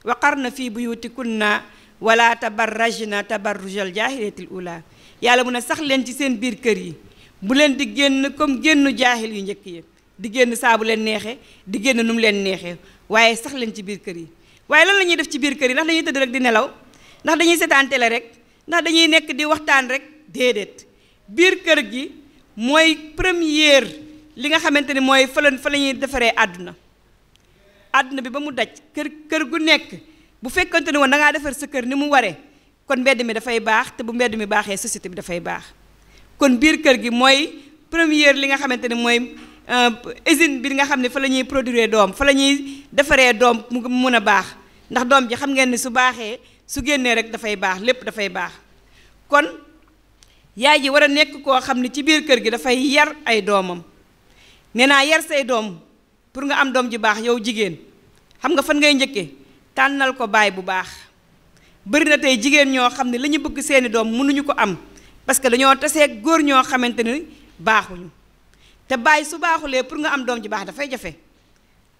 waqarna fii buyutikunna wala tabarrajna tabarrujal jaahiliyatil ula yàlla mun a sax leen ci seen biir kër yi bu leen di génn comme génnu jaahil yu njëkk yi di génn saa bu leen neexee di génn nu mu leen neexee waaye sax leen ci biir kër yi waaye lan la ñuy def ci biir kër yi ndax dañuy tëdd rek di nelaw ndax dañuy seetaan télé rek ndax dañuy nekk di waxtaan rek déedéet biir kër gi mooy première li nga xamante ni mooy fa la ñuy defaree àdduna bi ba mu daj kër gu nekk bu fekkante ni woon da ngaa defar sa kër ni mu waree kon mbedd mi dafay baax te bu mbedd mi baaxee société bi dafay baax kon biir kër gi mooy première li nga xamante ni mooy usine bi nga xam ne fa la ñuy produire doom fa la ñuy defaree doom mu mun a baax ndax doom ji xam ngeen ni su baaxee su génnee rek dafay baax lépp dafay baax kon yaay ji war a nekk koo xam ne ci biir kër gi dafay yar ay doomam nee naa yar say doom pour nga am doom ji baax yow jigéen xam nga fan ngay njëkkee tànnal ko baay bu baax bëri na tey jigéen ñoo xam ne la ñu bëgg seeni doom mënuñu ko am parce que dañoo tasee góor ñoo xamante ni baaxuñu te baay su baaxulee pour nga am doom ji baax dafay jafe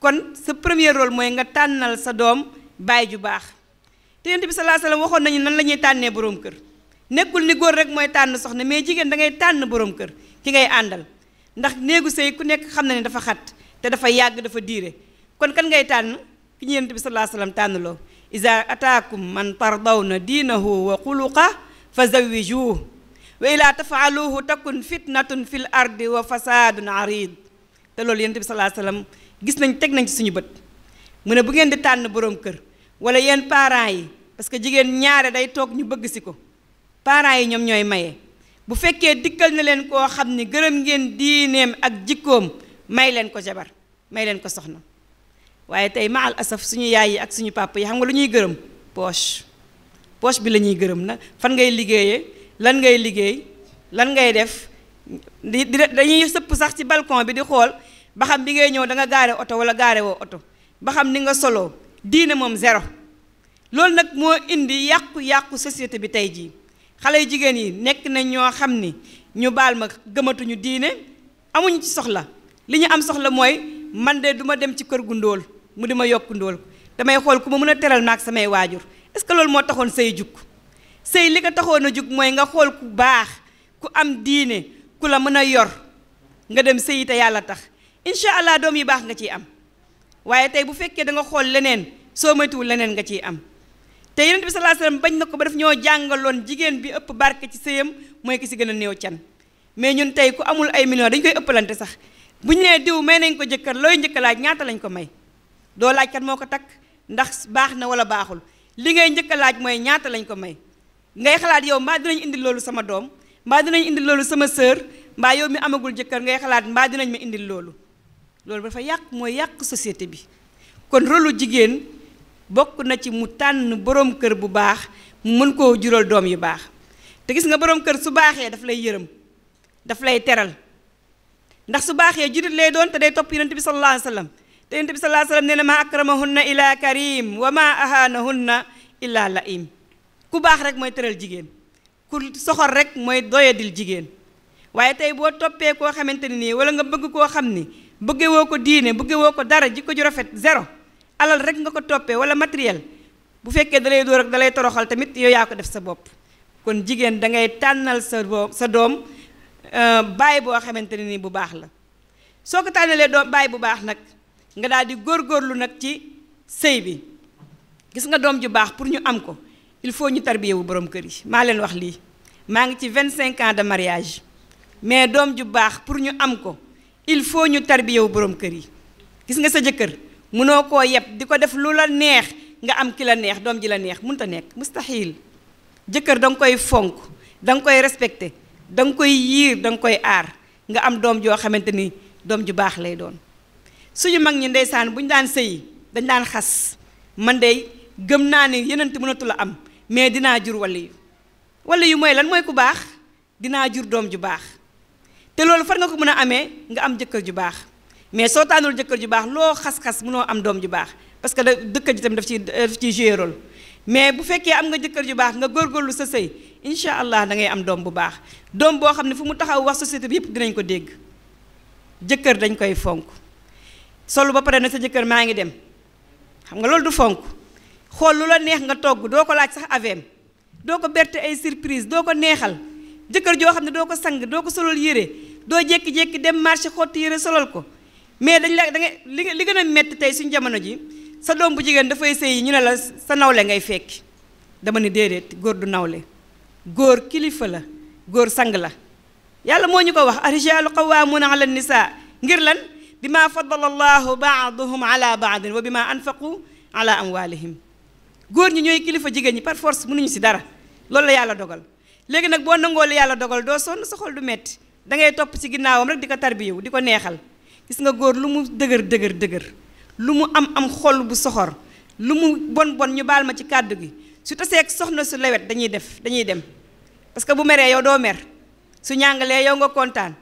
kon sa premier rôle mooy nga tànnal sa doom baay ju baax te Yonent bi sallallahu alayhi wasallam waxoon nañu nan la ñuy tànnee boroom kër nekkul ni góor rek mooy tànn soxna mais jigéen da ngay tànn boroom kër ki ngay àndal ndax néegu sëy ku nekk xam na ne dafa xat te dafa yàgg dafa diire kon kan ngay tànn ki ñu Yonent bi sallallahu alayhi wasallam tànn loo iza ataakum man tardawna diinahu wa xuluqa fa zawwijuhu wa ilaa tafaaluhu takun fitnatun fil ardi wa fasaadun arid te loolu Yonent bi sallallahu alayhi wasallam gis nañ teg nañ ci suñu bët mu ne bu ngeen di tànn boroom kër wala yéen parents yi parce que jigéen ñaare day toog ñu bëgg si ko parents yi ñoom ñooy maye bu fekkee dikkal na leen koo xam ni gërëm ngeen diineem ak jikkoom may leen ko jabar may leen ko soxna waaye tey maal asaf suñu yaay yi ak suñu papa yi xam nga lu ñuy gërëm poche bi la ñuy gërëm na fan ngay liggéeyee lan ngay liggéey lan ngay def dañuy sëpp sax ci balcon bi di xool ba xam bi ngay ñëw da nga gaare oto wala gaare woo oto ba xam ni nga soloo diine moom zéro loolu nag moo indi yàqu société bi tey jii xale yu jigéen yi nekk nañ ñoo xam ni ñu baal ma gëmatuñu diine amuñu ci soxla li ñu am soxla mooy man de duma dem ci kër gu ndóol mu di ma yokk ndóol damay xool ku ma mën a teral maag samay waajur est-ce que loolu moo taxoon sëy jug sëy li ko taxoon a jug mooy nga xool ku baax ku am diine ku la mën a yor nga dem sëyi te yàlla tax incha allah doom yi baax nga ciy am waaye tey bu fekkee da nga xool leneen soo moytuwul leneen nga ciy am te Yonent bi sallallahu alayhi wasallam bañ na ko ba daf ñoo jàngaloon jigéen bi ëpp barke ci sëyam mooy ki si gën a néew can mais ñun tey ku amul ay millions dañ koy ëppalante sax bu ñu nee diw may nañ ko jëkkër looy njëkk a laaj ñaata lañ ko may doo laaj kat moo ko takk ndax baax na wala baaxul li ngay njëkk a laaj mooy ñaata lañ ko may ngay xalaat yow mbaa dinañ indil loolu sama doom mbaa dinañ indil loolu sama sœur mbaa yow mi amagul jëkkër ngay xalaat mbaa dinañ ma indil loolu dafa yàq mooy yàq société bi kon rôlu jigéen bokk na ci mu tànn boroom kër bu baax mu mën koo jural doom yu baax te gis nga boroom kër su baaxee daf lay yërëm daf lay teral ndax su baaxee jurit lay doon te day topp Yonent bi sallallahu alayhi wasallam te Yonent bi sallallahu alayhi wasallam nee na ma akramahunna ila karim wa ma ahanahunna illa laim ku baax rek mooy teral jigéen ku soxor rek mooy doyadil jigéen waaye tey boo toppee koo xamante ni nii wala nga bëgg koo xam ni bëgge woo ko diine bëgge woo ko dara jikko ju rafet zéro alal rek nga ko toppee wala matériel bu fekkee dalay dóor ak dalay toroxal tamit yow yaa ko def sa bopp kon jigéen da ngay tànnal sa doom baay boo xamante ne nii bu baax la soo ko tànnalee doom baay bu baax nag nga daal di góorgóorlu nag ci sëy bi gis nga doom ju baax pour ñu am ko il faut ñu tarbiyewu borom kër yi maa leen wax lii maa ngi ci 25 ans de mariage mais doom ju baax pour ñu am ko il faut ñu tarbiyewu borom kër yi gis nga sa jëkkër mënoo koo yeb di ko def lu la neex nga am ki la neex doom ji la neex mënut a nekk mustahil jëkkër da nga koy fonk da nga koy respecté da nga koy yiir da nga koy aar nga am doom joo xamante ni doom ju baax lay doon suñu mag ñi ndeysaan bu ñu daan sëyi dañ daan xas man de gëm naa ne yenent mënatu la am mais dinaa jur wala yu mooy lan mooy ku baax dinaa jur doom ju baax te loolu far nga ko mën a amee nga am jëkkër ju baax mais soo tànnul jëkkër ju baax loo xas-xas mënoo am doom ju baax parce que dëkk ji tamit daf ciy jouer rôle mais bu fekkee am nga jëkkër ju baax nga góorgóorlu sa sëy incha allah da ngay am doom bu baax doom boo xam ne fu mu taxaw wax société bi yëpp dinañ ko dégg jëkkër dañ koy fonk solu ba pare na sa jëkkër maa ngi dem xam nga loolu du fonk xool lu la neex nga togg doo ko laaj sax aveem doo ko berte ay surprise doo ko neexal jëkkër joo xam ne doo ko sang doo ko solal yére doo jékki-jékki dem marché xotti yére solal ko mais dañ la da nga li gën a metti tey suñu jamono ji sa doom bu jigéen dafay sëy ñu ne la sa nawle ngay fekki dama ne déedéet góor du nawle góor kilifa la góor sang la yàlla moo ñu ko wax ar-rijaalu qawwaamuuna ala nisaa ngir lan bima faddala allahu baaduhum ala baadin wa bima anfaqu ala amwalihim góor ñi ñooy kilifa jigéen ñi par force mënuñu si dara loolu la yàlla dogal léegi nag boo nangoo li yàlla dogal doo sonn sa xol du metti da ngay topp ci ginnaawam rek di ko tarbiyewu di ko neexal gis nga góor lu mu dëgër lu mu am xol bu soxor lu mu bon ñu baal ma ci kàddu gi su taseeg soxna su lewet dañuy dem parce que bu meree yow doo mer su ñàngalee yow nga kontaan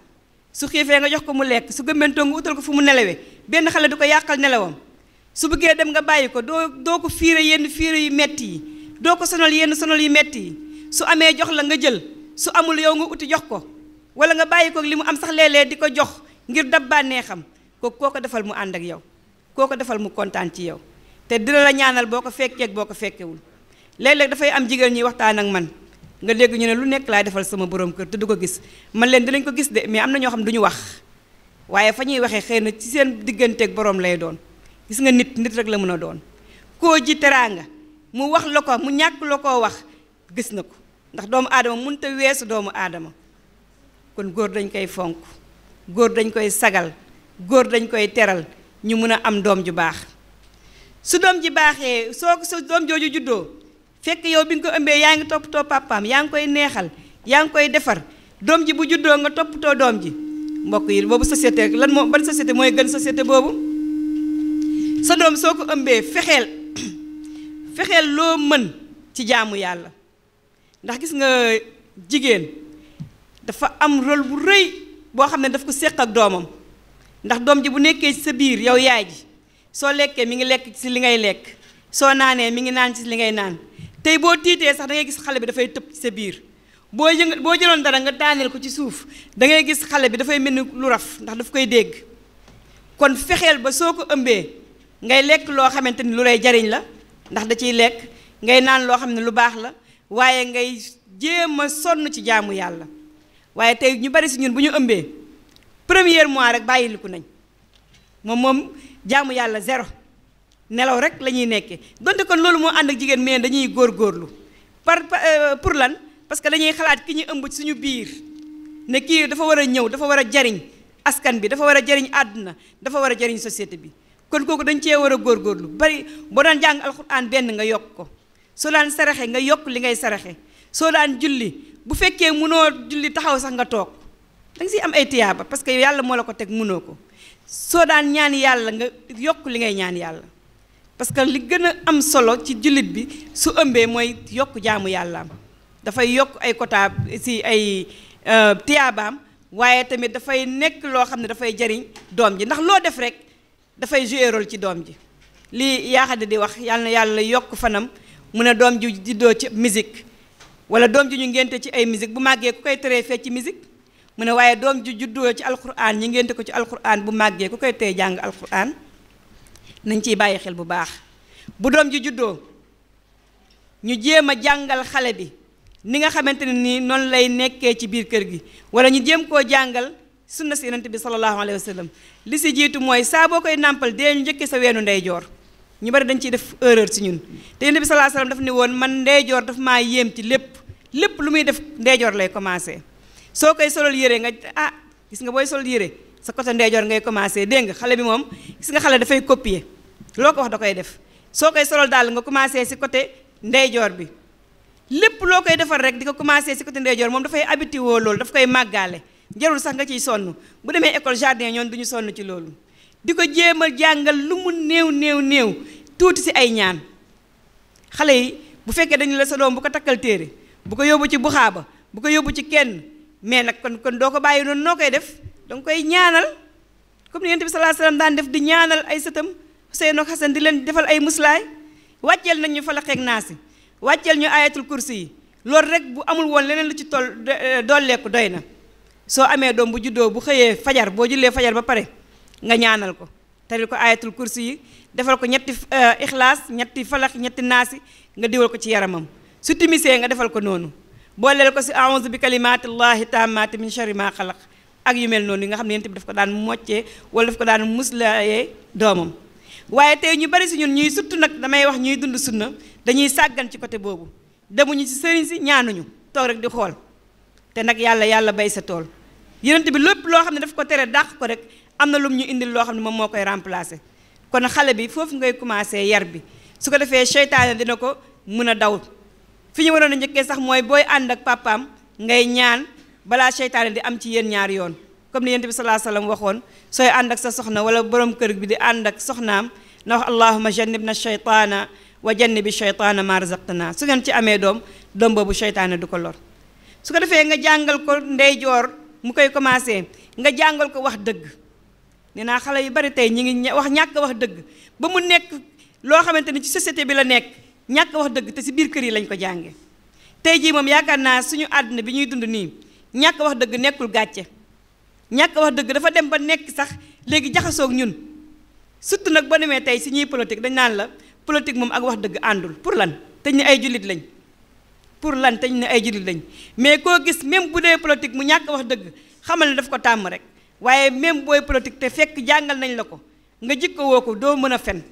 su xiifee nga jox ko mu lekk su gëmmentoo nga utal ko fu mu nelawee benn xale du ko yàqal nelawam su bëggee dem nga bàyyi ko doo ko fiire yenn fiire yu metti yi doo ko sonal yenn sonal yu metti yi su amee jox la nga jël su amul yow nga uti jox ko wala nga bàyyi ko li mu am sax léeg-léeg di ko jox ngir dab bànneexam koo ko defal mu ànd ak yow koo ko defal mu kontaan ci yow te dina la ñaanal boo ko fekkee boo ko fekkewul léeg-léeg dafay am jigéen ñi waxtaan ak man nga dégg ñu ne lu nekk laay defal sama borom kër te du ko gis man leen dinañ ko gis de mais am na ñoo xam ne duñu wax waaye fa ñuy waxee xëy na ci seen digganteeg borom lay doon gis nga nit rek la mën a doon koo ji teraanga mu wax la ko mu ñàkk la koo wax gis na ko ndax doomu aadama mënut a weesu doomu aadama kon góor dañ koy fonk góor dañ koy sagal góor dañ koy teral ñu mën a am doom ju baax su doom ji baaxee soo doom jooju juddoo fekk yow bi nga ko ëmbee yaa ngi toppatoo papaam yaa ngi koy neexal yaa ngi koy defar doom ji bu juddoo nga toppatoo doom ji mbokk yi boobu société ban société mooy gën société boobu sa doom soo ko ëmbee fexeel loo mën ci jaamu yàlla ndax gis nga jigéen dafa am rôle bu rëy boo xam ne daf ko séq ak doomam ndax doom ji bu nekkee ci sa biir yow yaay ji soo lekkee mi ngi lekk ci li ngay lekk soo naanee mi ngi naan ci li ngay naan tey boo tiitee sax da ngay gis xale bi dafay tëb ci sa biir boo jëloon dara nga daaneel ko ci suuf da ngay gis xale bi dafay mel ni lu raf ndax daf koy dégg kon fexeel ba soo ko ëmbee ngay lekk loo xamante ni lu lay jariñ la ndax da ciy lekk ngay naan loo xam ne lu baax la waaye ngay jéem a sonn ci jaamu yàlla waaye tey ñu bari si ñun bu ñu ëmbee premier mois rek bàyyiliku nañ moom jaamu yàlla zéro nelaw rek la ñuy nekkee donte kon loolu moo ànd ak jigéen mais dañuy góorgóorlu pour lan parce que dañuy xalaat ki ñu ëmb ci suñu biir ne kii dafa war a ñëw dafa war a jariñ askan bi dafa war a jariñ àdduna dafa war a jariñ société bi kon kooku dañ cee war a góorgóorlu bari boo daan jàng alxuraan benn nga yokk ko soo daan saraxe nga yokk li ngay saraxe soo daan julli bu fekkee mënoo julli taxaw sax nga toog danga siy am ay tiyaaba parce que yàlla moo la ko teg mënoo ko soo daan ñaan yàlla nga yokk li ngay ñaan yàlla parce que li gën a am solo ci jullit bi su ëmbee mooy yokk jaamu yàllaam dafay yokk ay quota si ay tiyaabaam waaye tamit dafay nekk loo xam ne dafay jariñ doom ji ndax loo def rek dafay jouer rôle ci doom ji lii yaaxade di wax yàlla na yàlla yokk fanam mu ne doom ju juddoo ci musique wala doom ji ñu ngénte ci ay musique bu màggee ku koy teree fecc ci musique mu ne waaye doom ju juddoo ci alquran ñi ngénte ko ci alquran bu màggee ku koy tey jàng alquran nañ ciy bàyyi xel bu baax bu doom ji juddoo ñu jéem a jàngal xale bi ni nga xamante ne nii noonu lay nekkee ci biir kër gi wala ñu jéem koo jàngal sunna si yonent bi sallallahu alayhi wa sallam li si jiitu mooy saa boo koy nàmpal dee njëkke sa weenu ndeyjoor ñu bari dañ ciy def erreur si ñun te yonent bi sallallahu alayhi wa sallam daf ni woon man ndeyjoor daf maa yéem ci lépp lu muy def ndeyjoor lay commencé soo koy solal yére nga gis nga booy sol yére sa côté ndeyjoor ngay commencé dégg nga xale bi moom gis nga xale dafay copier loo ko wax da koy def soo koy solal daal nga commencé si côté ndeyjoor bi lépp loo koy defar rek di ko commencé si côté ndeyjoor moom dafay habitué woo loolu daf koy màggaale jarul sax nga ciy sonn bu demee école jardin ñoon duñu sonn ci loolu di ko jéem a jàngal lu mu néew tuuti si ay ñaan xale yi bu fekkee dañu la sa doom bu ko takkal téere bu ko yóbbu ci buxaaba bu ko yóbbu ci kenn mais nag kon doo ko bàyyi noonu noo koy def danga koy ñaanal comme ni Yonent bi sallallahu alayhi wasallam daan def di ñaanal ay sëtam Ousseynou ak Hassan di leen defal ay muslaay wàcceel nañ ñu Falaq ak Naas wàcceel ñu ayatul kursi yi loolu rek bu amul woon leneen lu ci toll dolleeku doy na soo amee doom bu juddoo bu xëyee fajar boo jullee fajar ba pare nga ñaanal ko taril ko ayatul kursi yi defal ko ñetti ixlaas ñetti Falaq ñetti Naas nga diwal ko ci yaramam su timisee nga defal ko noonu booleel ko si a'uuzu bi kalimaatillahi taammaati min sharri maa xalaq ak yu mel noonu yi nga xam ne Yonent bi daf ko daan moccee wala daf ko daan muslayee doomam waaye tey ñu bari si ñun ñuy surtout nag damay wax ñuy dund sunna dañuy sàggan ci côté boobu demuñu ci sëriñ si ñaanuñu toog rek di xool te nag yàlla bay sa tool yonent bi lépp loo xam ne daf ko tere dàq ko rek am na lum ñu indil loo xam ne moom moo koy remplacer kon xale bi foofu ngay commencer yar bi su ko defee seytaane dina ko mën a daw fi ñu waroon a njëkkee sax mooy booy ànd ak papaam ngay ñaan balaa seytaane di am ci yéen ñaari yoon comme ni yonent bi sallallahu alayhi wasallam waxoon sooy ànd ak sa soxna wala borom kër bi di ànd ak soxnaam na wax allahumma jannibna shaytaana wa jannibi shaytaana ma razaqtana su ngeen ci amee doom boobu seytaane du ko lor su ko defee nga jàngal ko ndeyjoor mu koy commencé nga jàngal ko wax dëgg nee naa xale yu bari tey ñi ngi wax ñàkk wax dëgg ba mu nekk loo xamante ni ci société bi la nekk ñàkk wax dëgg te si biir kër yi lañ ko jànge tey jii moom yaakaar naa suñu àdduna bi ñuy dund nii ñàkk wax dëgg nekkul gàcce ñàkk wax dëgg dafa dem ba nekk sax léegi jaxasoog ñun surtout nag boo demee tey si ñuy politique dañ naan la politique moom ak wax dëgg àndul pour lan te ñu ne ay jullit lañ pour lan te ñu ne ay jullit lañ mais koo gis même bu dee politique mu ñàkk wax dëgg xamal ne daf ko tàmm rek waaye même booy politique te fekk jàngal nañ la ko nga jikko woo ko doo mën a fen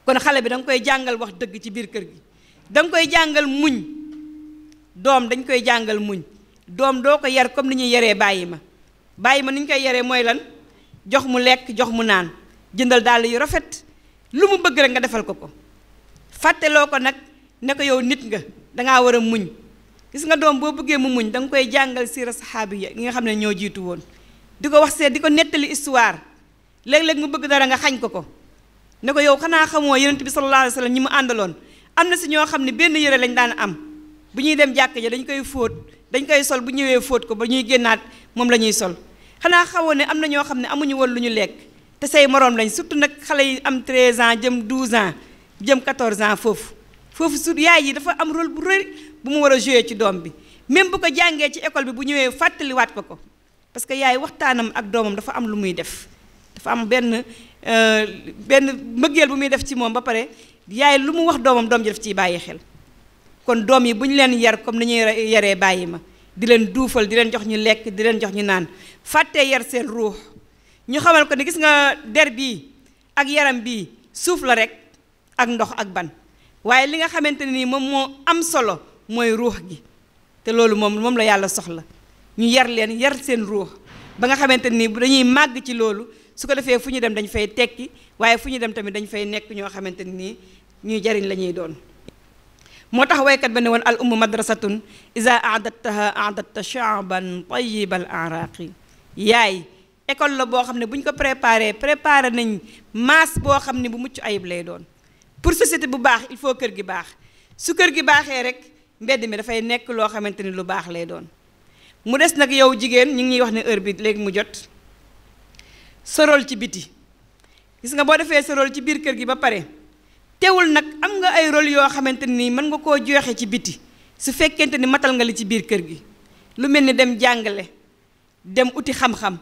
kon xale bi da nga koy jàngal wax dëgg ci biir kër gi da nga koy jàngal muñ doom dañ koy jàngal muñ doom doo ko yar comme ni ñuy yaree bàyyi ma ni ñu koy yaree mooy lan jox mu lekk jox mu naan jëndal dàll yu rafet lu mu bëgg rek nga defal ko ko fàtteloo ko nag ne ko yow nit nga dangaa war a muñ gis nga doom boo bëggee mu muñ da nga koy jàngal siira saxaabi yi nga xam ne ñoo jiitu woon di ko wax di ko nettali histoire léeg-léeg mu bëgg dara nga xañ ko ne ko yow xanaa xamoo yonent bi sallallahu alayhi wa sallam ñi mu àndaloon am na si ñoo xam ne benn yére lañ daan am bu ñuy dem jàkk ja dañ koy fóot dañ koy sol bu ñëwee fóot ko ba ñuy génnaat moom la ñuy sol xanaa xamoo ne am na ñoo xam ne amuñu woon lu ñu lekk te say moroom lañ surtout nag xale yi am 13 ans jëm 12 ans jëm 14 ans foofu su yaay yi dafa am rôle bu rëy bu mu war a jouer ci doom bi même bu ko jàngee ci école bi bu ñëwee fàttaliwaat ko parce que yaay waxtaanam ak doomam dafa am lu muy def dafa am benn mbëggeel bu muy def ci moom ba pare yaay lu mu wax doomam doom ji daf ciy bàyyi xel kon doom yi bu ñu leen yar comme ni ñuy yaree bàyyi ma di leen duufal di leen jox ñu lekk di leen jox ñu naan fàttee yar seen ruux ñu xamal ko ne gis nga der bii ak yaram bii suuf la rek ak ndox ak ban waaye li nga xamante ne nii moom moo am solo mooy ruux gi te loolu moom la yàlla soxla ñu yar leen yar seen ruux ba nga xamante ni dañuy màgg ci loolu su ko defee fu ñu dem dañ fay tekki waaye fu ñu dem tamit dañ fay nekk ñoo xamante ni ñuy jariñ la ñuy doon moo tax waykat ba ne woon al ummu madrasatun iza a'dadtaha a'dadta sha'ban tayyibal araqi yaay école la boo xam ne bu ñu ko préparé nañ masse boo xam ne bu mucc ayib lay doon pour société bu baax il faut kër gi baax su kër gi baaxee rek mbedd mi dafay nekk loo xamante ni lu baax lay doon mu des nag yow jigéen ñu ngi ñuy wax ne heure bi léegi mu jot sorol ci biti gis nga boo defee sorol ci biir kër gi ba pare teewul nag am nga ay rôle yoo xamante ni mën nga koo joxe ci biti su fekkente ni matal nga li ci biir kër gi lu mel ni dem jàngale dem uti xam-xam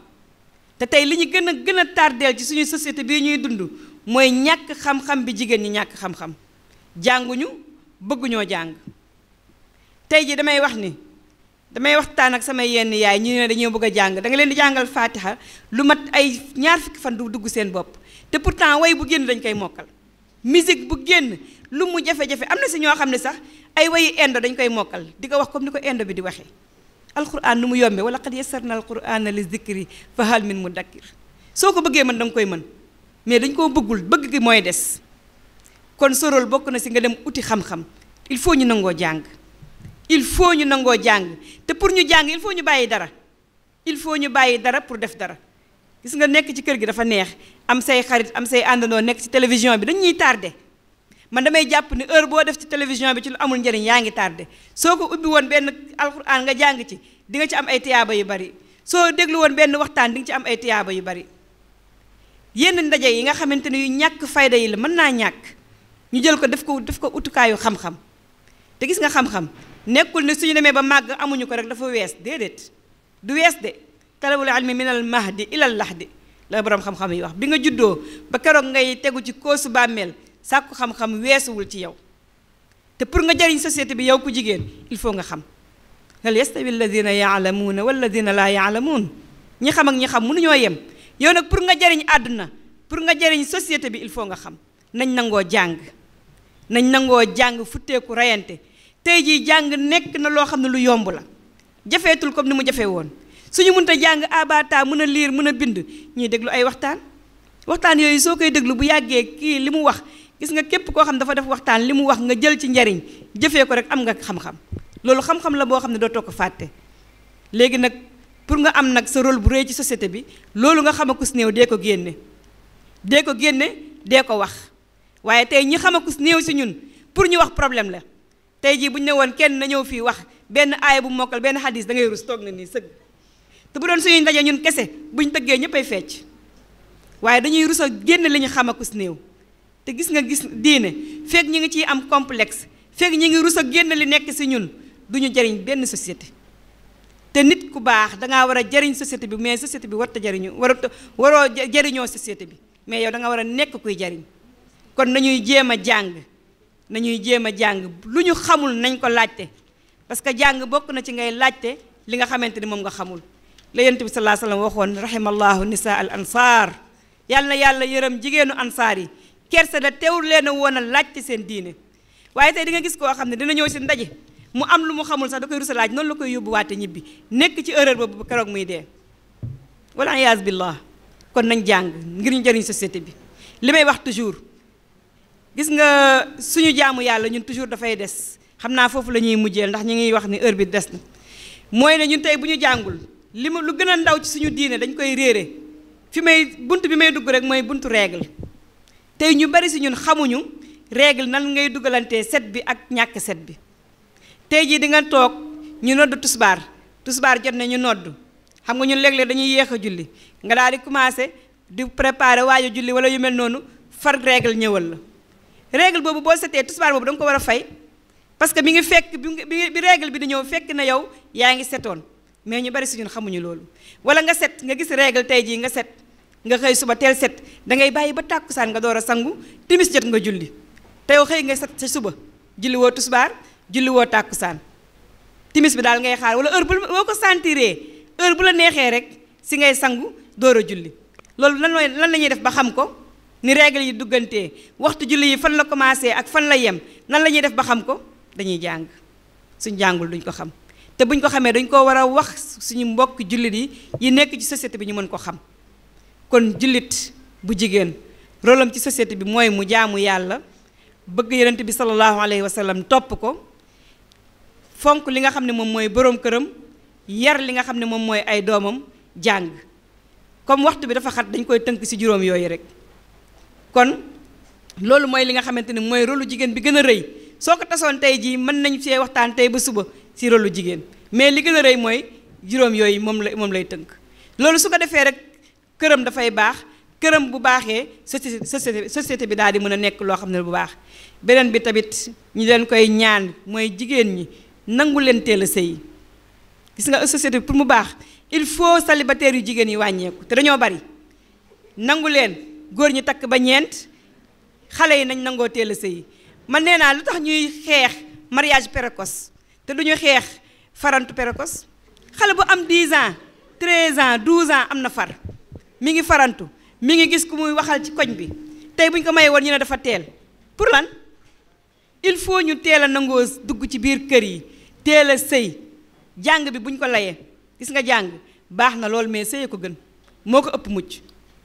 te tey li ñu gën a tardeel ci suñu société bii ñuy dund mooy ñàkk xam-xam bi jigéen ñi ñàkk xam-xam jànguñu bëgguñoo jàng tey ji damay waxtaan ak sama yenn yaay ñu ne dañoo bëgg a jàng da nga leen di jàngal faatiha lu mat ay ñaar fukki fan du dugg seen bopp te pourtant way bu génn dañ koy mokkal musique bu génn lu mu jafe-jafe am na si ñoo xam ne sax ay wayi indo dañ koy mokkal di ko wax comme ni ko indo bi di waxee alquran nu mu yombee wala qad yassarna alqurana li zikri fa hal min mudakkir soo ko bëggee mën da nga koy mën mais dañ koo bëggul bëgg gi mooy des kon sorol bokk na si nga dem uti xam-xam il faut ñu nangoo jàng te pour ñu jàng il faut ñu bàyyi dara pour def dara gis nga nekk ci kër gi dafa neex am say xarit am say àndandoo nekk ci télévision bi dañuy tardé man damay jàpp ni heure boo def ci télévision bi ci lu amul njëriñ yaa ngi tardé soo ko ubbi woon benn alxuraan nga jàng ci di nga ci am ay tiyaaba yu bari soo déglu woon benn waxtaan di nga ci am ay tiyaaba yu bari yenn ndaje yi nga xamante ni yu ñàkk fayda yi la mën naa ñàkk ñu jël ko def ko utukaayu xam-xam te gis nga xam-xam nekkul ne suñu demee ba màgg amuñu ko rek dafa wees déedéet du wees de talabul ilmi minal mahdi ilal lahdi la borom xam-xam yi wax bi nga juddoo ba keroog ngay tegu ci koosu bàmmeel sàkku xam-xam weesuwul ci yow te pour nga jariñ société bi yow ku jigéen il faut nga xam hal yastawi alladina yaalamuuna walladina laa yaalamuun ñi xam ak ñi xam mënuñoo yem yow nag pour nga jariñ àdduna pour nga jariñ société bi il faut nga xam nañ nangoo jàng futteeku rayante tey jii jàng nekk na loo xam ne lu yomb la jafeetul comme ni mu jafee woon suñu mënta jàng abata mën a lire mën a bind ñuy déglu ay waxtaan yooyu soo koy déglu bu yàggee kii li mu wax gis nga képp koo xam dafa def waxtaan li mu wax nga jël ci njariñ jëfee ko rek am nga xam-xam loolu xam-xam la boo xam ne dootoo ko fàtte léegi nag pour nga am nag sa rôle bu rëy ci société bi loolu nga xamakus néew dee ko génne dee ko wax waaye tey ñi xamakus néew si ñun pour ñu wax problème la tey jii bu ñu ne woon kenn na ñëw fii wax benn aaya bu mokkal benn xadis da ngay rus toog na nii sëgg te bu doon suñuy ndaje ñun kese buñ tëggee ñëppay fecc waaye dañuy rus a génn li ñu xamakus néew te gis diine fekk ñi ngi ciy am complexe fekk ñi ngi rus a génn li nekk si ñun duñu jariñ benn société te nit ku baax dangaa war a jariñ société bi mais société bi waroo jariñoo société bi mais yow da nga war a nekk kuy jariñ kon nañuy jéem a jàng lu ñu xamul nañ ko laajte parce que jàng bokk na ci ngay laajte li nga xamante ni moom nga xamul la Yonent bi sallallahu alayhi wa sallam waxoon rahimallahu nisaa al ansar yàlla na yàlla yërëm jigéenu ansaar yi kersa da teewul leen a woon a laajte seen diine waaye tey di nga gis koo xam ne dina ñëw si ndaje mu am lu mu xamul sax da koy rusa laaj noonu la koy yóbbuwaate ñibbi nekk ci erreur boobu keroog muy dee wala iyaas billah kon nañ jàng ngir ñu jëriñ société bi li may wax toujours gis nga suñu jaamu yàlla ñun toujours dafay des xam naa foofu la ñuy mujjeel ndax ñu ngi wax ni heure bi des na mooy ne ñun tey bu ñu jàngul lu gën a ndaw ci suñu diine dañ koy réere bunt bi may dugg rek mooy buntu règle tey ñu bari si ñun xamuñu règle nan ngay dugalantee set bi ak ñàkk set bi tey jii di nga toog ñu nodd tusbaar jot na ñu nodd xam nga ñun léeg-léeg dañuy yéex a julli nga daal di commencé di préparer waajo julli wala yu mel noonu far règle ñëwal la règle boobu boo setee tusbaar boobu da nga ko war a fay parce que mi ngi fekk bi règle bi di ñëw fekk na yow yaa ngi setoon mais ñu bari si ñun xamuñu loolu wala nga set nga gis règle tey jii nga set nga xëy suba teel set da ngay bàyyi ba tàkkusaan nga door a sangu timis jot nga julli te yow xëy nga set sa suba julli woo tusbaar julli woo tàkkusaan timis bi daal ngay xaar wala heure boo ko sentiree heure bu la neexee rek si ngay sangu door a julli loolu lan la ñuy def ba xam ko ni règle yi duggantee waxtu julli yi fan la commencé ak fan la yem nan la ñuy def ba xam ko dañuy jàng suñ jàngul duñ ko xam te buñ ko xamee dañ ko war a wax suñu mbokk jullit yi nekk ci société bi ñu mën ko xam kon jullit bu jigéen rôle am ci société bi mooy mu jaamu yàlla bëgg yonent bi sallallahu alayhi wa sallam topp ko fonk li nga xam ne moom mooy boroom këram yar li nga xam ne moom mooy ay doomam jàng comme waxtu bi dafa xat dañ koy tënk ci juróom yooyu rek kon loolu mooy li nga xamante ni mooy rôlu jigéen bi gën a rëy soo ko tasoon tey jii mën nañ see waxtaan tey ba suba ci rôlu jigéen mais li gën a rëy mooy juróom yooyu moom lay tënk loolu su ko defee rek këram dafay baax këram bu baaxee société bi daal di mën a nekk loo xam ne bu baax beneen bi tamit ñu leen koy ñaan mooy jigéen ñi nangu leen teel a sëy gis nga société bi pour mu baax il faut célibataire yu jigéen yi wàññeeku te dañoo bari nangu leen góor ñi takk ba ñeent xale yi nañ nangoo teel a sëy man nee naa lu tax ñuy xeex mariage précoce te duñu xeex farantu précoce xale bu am 10 ans 13 ans 12 ans am na far mi ngi farantu mi ngi gis ku muy waxal ci koñ bi tey bu ñu ko mayee woon ñu ne dafa teel pour lan il faut ñu teel a nangoo dugg ci biir kër yi teel a sëy jàng bi bu ñu ko layee gis nga jàng baax na lool mais sëye ko gën moo ko ëpp mucc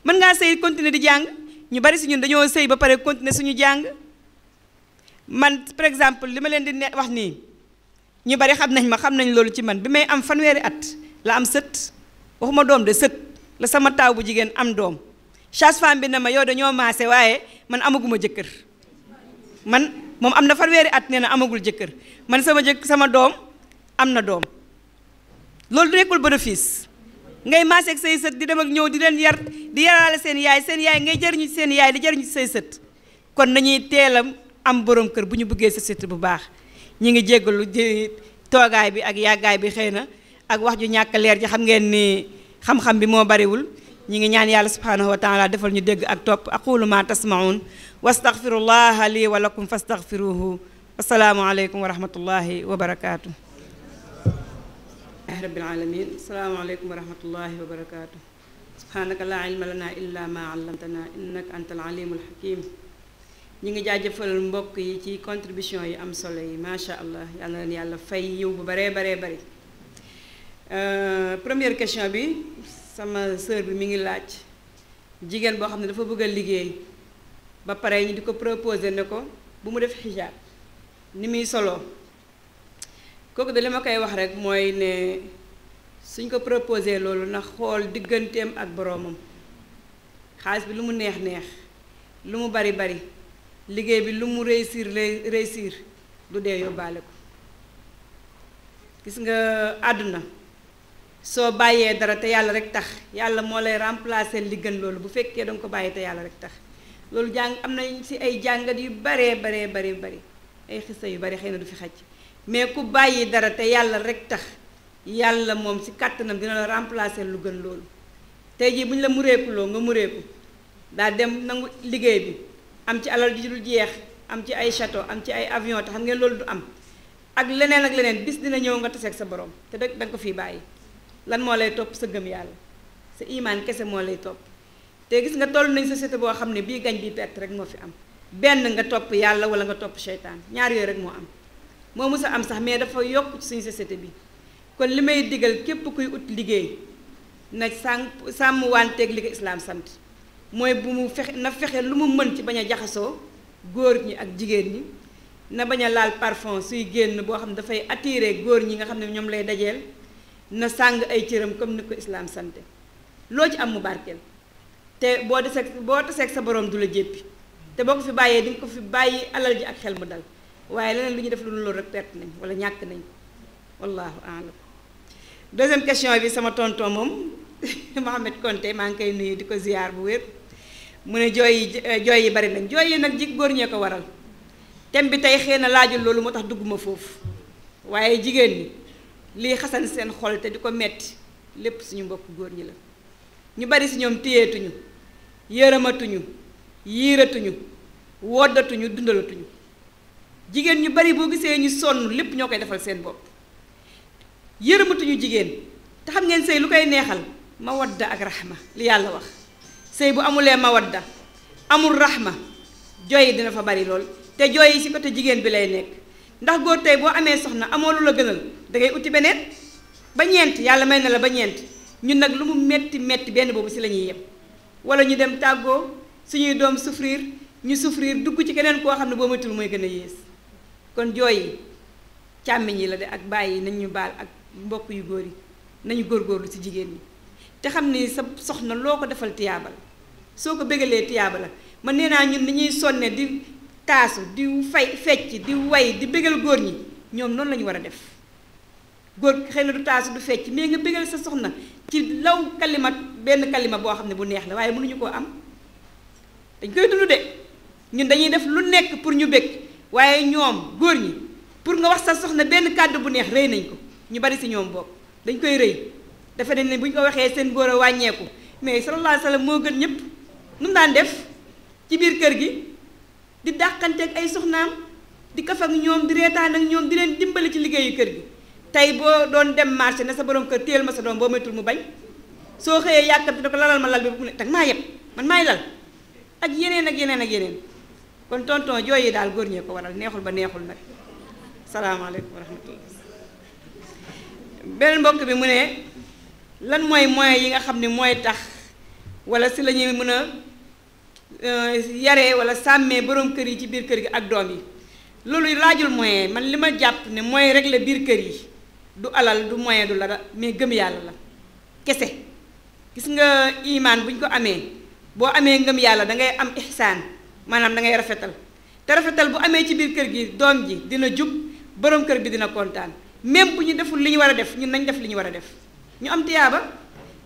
mën ngaa sëy continuer di jàng ñu bari si ñun dañoo sëy ba pare continuer suñu jàng man par exemple li ma leen di wax nii ñu bari xam nañ loolu ci man bi may am fanweeri at la am sët waxuma doom de sët la sama taaw bu jigéen am doom sage-femme bi ne ma yow dañoo maase waaye man amaguma jëkkër man moom am na fanweeri at nee na amagul jëkkër man sama doom am na doom loolu du nekkul bénéfice ngay maase ak say sët di dem ak ñëw di leen yar di yaraale seen yaay ngay jëriñu ci seen yaay di jëriñu ci say sët kon nañuy teel a am borom kër bu ñu bëggee société bu baax ñi ngi jéggalu toogaay bi ak yàggaay bi xëy na ak wax ju ñàkk leer ji xam ngeen ni xam-xam bi moo bariwul ñi ngi ñaan yàlla subhanahu wa taala defal ñu dégg ak topp aqulu ma tasmaun wastaghfirullaha li wa lakum fastaghfiruhu assalaamu aleykum wa rahmatullahi wa barakatuh rabbil alamin assalaamu aleykum wa rahmatullahi wa barakatuh subhanaka la ilma lana illa ma allamtana innaka antal alimul hakim ñi ngi jaajëfal mbokk yi ci contribution yi am solo yi macha allah yàlla na leen yàlla fay yiw bu baree bari première question bi sama sœur bi mi ngi laaj jigéen boo xam ne dafa bëgg a liggéey ba pare ñu di ko proposer ne ko bu mu def xijaab ni muy solo kooku de li ma koy wax rek mooy ne suñ ko proposer loolu na xool digganteem ak boroomam xaalis bi lu mu neex neex lu mu bari bari liggéey bi lu mu réussir du dee yóbbaale ko gis nga àdduna soo bàyyee dara te yàlla rek tax yàlla moo lay remplacer li gën loolu bu fekkee danga ko bàyyi te yàlla rek tax loolu jàng am na ci ay jàngat yu bari ay xisa yu bari xëy na du fi xaj mais ku bàyyi dara te yàlla rek tax yàlla moom ci kàttanam dina la remplacer lu gën loolu tey jii bu ñu la mureekuloo nga mureeku daa dem nangu liggéey bi am ci alal ji dul jeex am ci ay château am ci ay avion te xam ngeen loolu du am ak leneen bis dina ñëw nga taseeg sa borom te danga ko fii bàyyi lan moo lay topp sa gëm yàlla sa imaan kese moo lay topp te gis nga toll nañ société boo xam ne bii gañ bii perte rek moo fi am benn nga topp yàlla wala nga topp seytaan ñaar yooyu rek moo am moo mës a am sax mais dafa yokk ci suñu société bi kon li may digal képp kuy ut liggéey na sàmm wanteeg li ko islaam sant mooy bu mu fexe lu mu mën ci bañ a jaxasoo góor ñi ak jigéen ñi na bañ a laal parfum suy génn boo xam ne dafay attirer góor ñi nga xam ne ñoom lay dajeel na sàng ay cëram comme ni ko islaam sante loo ci am mu barkeel te boo taseeg sa borom du la jéppi te boo ko fi bàyyee di nga ko fi bàyyi alal ji ak xel mu dal waaye leneen lu ñu def lu loolu rek perte nañ wala ñàkk nañ wallahu a'lam. Deuxième question bi sama tonton moom Mohamed Konté maa ngi koy nuyu di ko ziyaar bu wér mu ne jooy yi bari nañ jooy yi nag ji góor ñee ko waral thème bi tey xëy na laajul loolu moo tax dugguma foofu waaye jigéen ñi lii xasan seen xol te di ko metti lépp suñu mbokk góor ñi la ñu bari si ñoom téyeetuñu yërëmatuñu yiiratuñu woddatuñu dundalatuñu jigéen ñu bari boo gisee ñu sonn lépp ñoo koy defal seen bopp yërëmatuñu jigéen te xam ngeen sëy lu koy neexal mawadda ak rahma li yàlla wax sëy bu amulee mawadda amul rahma jooy dina fa bari lool te jooy yi ci côté jigéen bi lay nekk ndax góor tey boo amee soxna amoo lu la gënal dangay uti beneen ba ñeent yàlla may na la ba ñeent ñun nag lu mu metti benn boobu ci la ñuy yem wala ñu dem tàggoo suñuy doom souffrir ñu souffrir dugg ci keneen koo xam ne boo matul mooy gën a yées kon jooy yi càmmiñ yi la de ak bàyyi nañ ñu baal ak mbokk yu góor yi nañu góorgóorlu ci jigéen ñi te xam ni sa soxna loo ko defal tiyaaba la soo ko bégalee tiyaaba la man nee naa ñun ni ñuy sonne di taasu di fecc di way di bégal góor ñi ñoom noonu la ñu war a def góor xëy na du taasu du fecc mais nga bégal sa soxna ci law benn kalima boo xam ne bu neex la waaye mënuñu koo am dañ koy dund de ñun dañuy def lu nekk pour ñu bég waaye ñoom góor ñi pour nga wax sa soxna benn kàddu bu neex rëy nañ ko ñu bari si ñoom bokk dañ koy rëy dafa ne bu ñu ko waxee seen góor a wàññeeku mais sallallahu alayhi wa sallam moo gën ñëpp nu mu daan def ci biir kër gi di dàqanteeg ay soxnaam di kaf ak ñoom di reetaan ak ñoom di leen dimbali ci liggéeyu kër gi tey boo doon dem marché ne sa borom kër téel ma sa doom boo moytul mu bañ soo xëyee yàkkamti ne ko lalal ma lal bi bu ne tag maa yeb man maay lal ak yeneen kon tonton jooy yi daal góor ñee ko waral neexul ba neexul nag salaamaaleykum wa rahmatullah beneen mbokk bi mu ne lan mooy moyens yi nga xam ne mooy tax wala si la ñuy mën a yaree wala sàmmee borom kër yi ci biir kër gi ak doom yi loolu laajul moyen man li ma jàpp ne mooy rek la biir kër yi du alal du moyen du la mais gëm yàlla la kese gis nga imaan bu ñu ko amee boo amee ngëm yàlla da ngay am ihsaan maanaam da ngay rafetal te rafetal bu amee ci biir kër gi doom ji dina jub borom kër bi dina kontaan même bu ñu deful li ñu war a def ñun nañ def li ñu war a def ñu am tiyaaba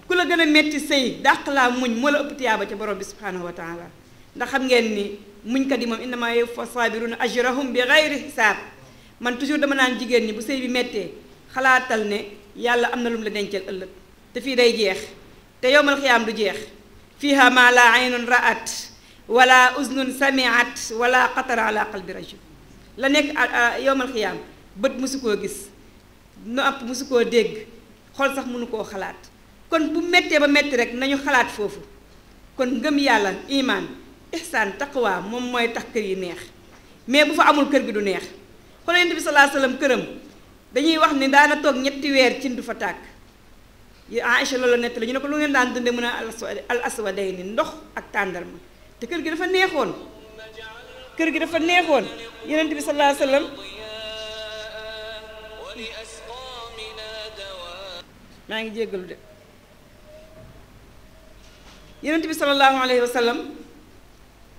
ku la gën a metti sëy dàq laa muñ moo la ëpp tiyaaba ca borom bi subhanahu wa taala ndax xam ngeen ni muñkat yi moom innama yuwaffa saabiruna ajrahum bi gayri hisaab man toujours dama naan jigéen ñi bu sëy bi mettee xalaatal ne yàlla am na lu mu la dencal ëllëg te fii day jeex te yowmal xiyaam du jeex fiiha ma la aynun ra'at wala uznun samiat wala xatara ala qalbi rajul la nekk yowmal xiyaam bët mosu koo gis nopp mosu koo dégg xol sax mënu koo xalaat kon bu méttee ba métti rek nañu xalaat foofu kon ngëm yàlla imaan ihsaan taqwa moom mooy tax kër yi neex mais bu fa amul kër gi du neex xoolal Yonent bi sallallahu alayhi wasallam këram dañuy wax ni daana toog ñetti weer cin du fa tàkk Aïcha loolu nettali ñu ne ko lu ngeen daan dunde mu ne al aswadayni ndox ak tàndarma te kër gi dafa neexoon Yonent bi sallallahu alayhi wa sallam maa ngi jéggalu de Yonent bi sallallahu alayhi wa sallam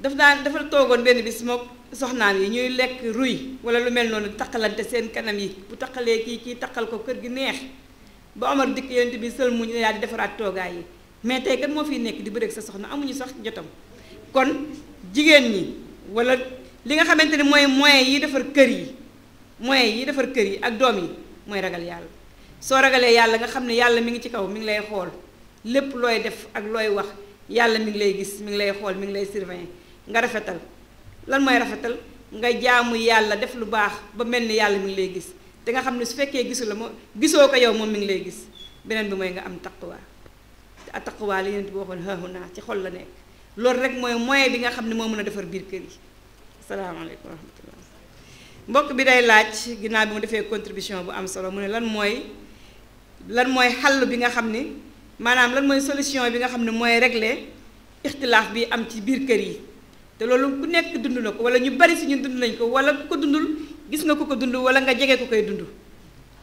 dafa toogoon benn bis mook soxnaam yi ñuy lekk ruy wala lu mel noonu taqalante seen kanam yi bu taqalee kii taqal ko kër gi neex ba Omar dikk Yonent bi sël mu ñu daal di defaraat toogaay yi mais tey kat moo fiy nekk di bëreeg sa soxna amuñu sax jotam kon jigéen ñi wala li nga xamante ne mooy moyens yi defar kër yi ak doom yi mooy ragal yàlla soo ragalee yàlla nga xam ne yàlla mi ngi ci kaw mi ngi lay xool lépp looy def ak looy wax yàlla mi ngi lay gis mi ngi lay xool mi ngi lay surveiller nga rafetal lan mooy rafetal nga jaamu yàlla def lu baax ba mel ni yàlla mi ngi lay gis te nga xam ne su fekkee gisu la moo gisoo ko yow moom mi ngi lay gis beneen bi mooy nga am taqwa te a taqwa li Yonent bi waxoon haahuna ci xol la nekk loolu rek mooy moyen bi nga xam ne moo mën a defar biir kër yi asalaamaaleykum wa rahmatullah mbokk bi day laaj ginnaaw bi mu defee contribution bu am solo mu ne lan mooy xàll bi nga xam ni maanaam lan mooy solution bi nga xam ne mooy régler ixtilaaf bi am ci biir kër yi te loolu ku nekk dund na ko wala ñu bari si ñu dund nañ ko wala ku ko dundul gis nga ku ko dund wala nga jege ku koy dund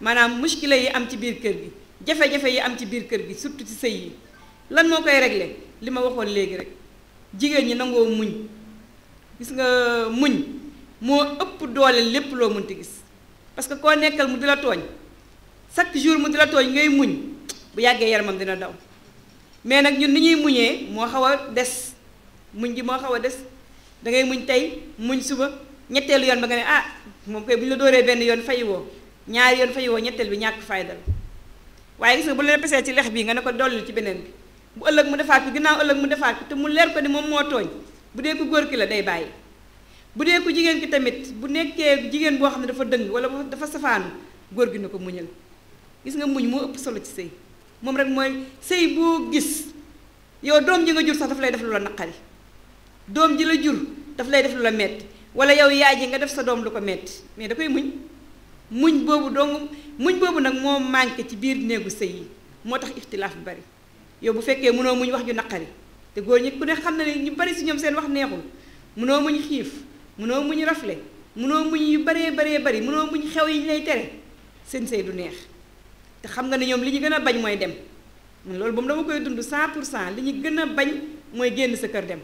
maanaam muskila yi am ci biir kër gi jafe-jafe yi am ci biir kër gi surtout ci sëy yi lan moo koy régler li ma waxoon léegi rek jigéen ñi nangoo muñ gis nga muñ moo ëpp doole lépp loo mënti gis parce que koo nekkal mu di la tooñ chaque jour mu di la tooñ ngay muñ bu yàggee yaramam dina daw mais nag ñun ni ñuy muñee moo xaw a des muñ gi moo xaw a des da ngay muñ tey muñ suba ñetteelu yoon ba nga ne ah moom koy bu ñu la dóoree benn yoon fayiwoo ñaari yoon fayiwoo ñetteel bi ñàkk fayda la waaye gis nga bu la pesee ci lex bii nga ne ko dolli ci beneen bi bu ëllëg mu defaat ko ginnaaw ëllëg mu defaat ko te mu leer ko ni moom moo tooñ bu dee ku góor ki la day bàyyi bu dee ku jigéen ki tamit bu nekkee jigéen boo xam ne dafa dëng wala dafa safaanu góor gi na ko muñal gis nga muñ moo ëpp solo ci sëy moom rek mooy sëy boo gis yow doom ji nga jur sax daf lay def lu la naqari doom ji la jur daf lay def lu la metti wala yow yaay ji nga def sa doom lu ko metti mais da koy muñ boobu nag moo manqué ci biir néegu sëy yi moo tax ixtilaaf bi bari yow bu fekkee mënoo muñ wax ju naqari te góor ñi ku ne xam na ne ñu bari si ñoom seen wax neexul mënoo muñ xiif mënoo muñ rafle mënoo muñ yu baree bari mënoo muñ xew yi ñu lay tere seen sëy du neex te xam nga ne ñoom li ñu gën a bañ mooy dem loolu ba mu dama koy dund 100% li ñu gën a bañ mooy génn sa kër dem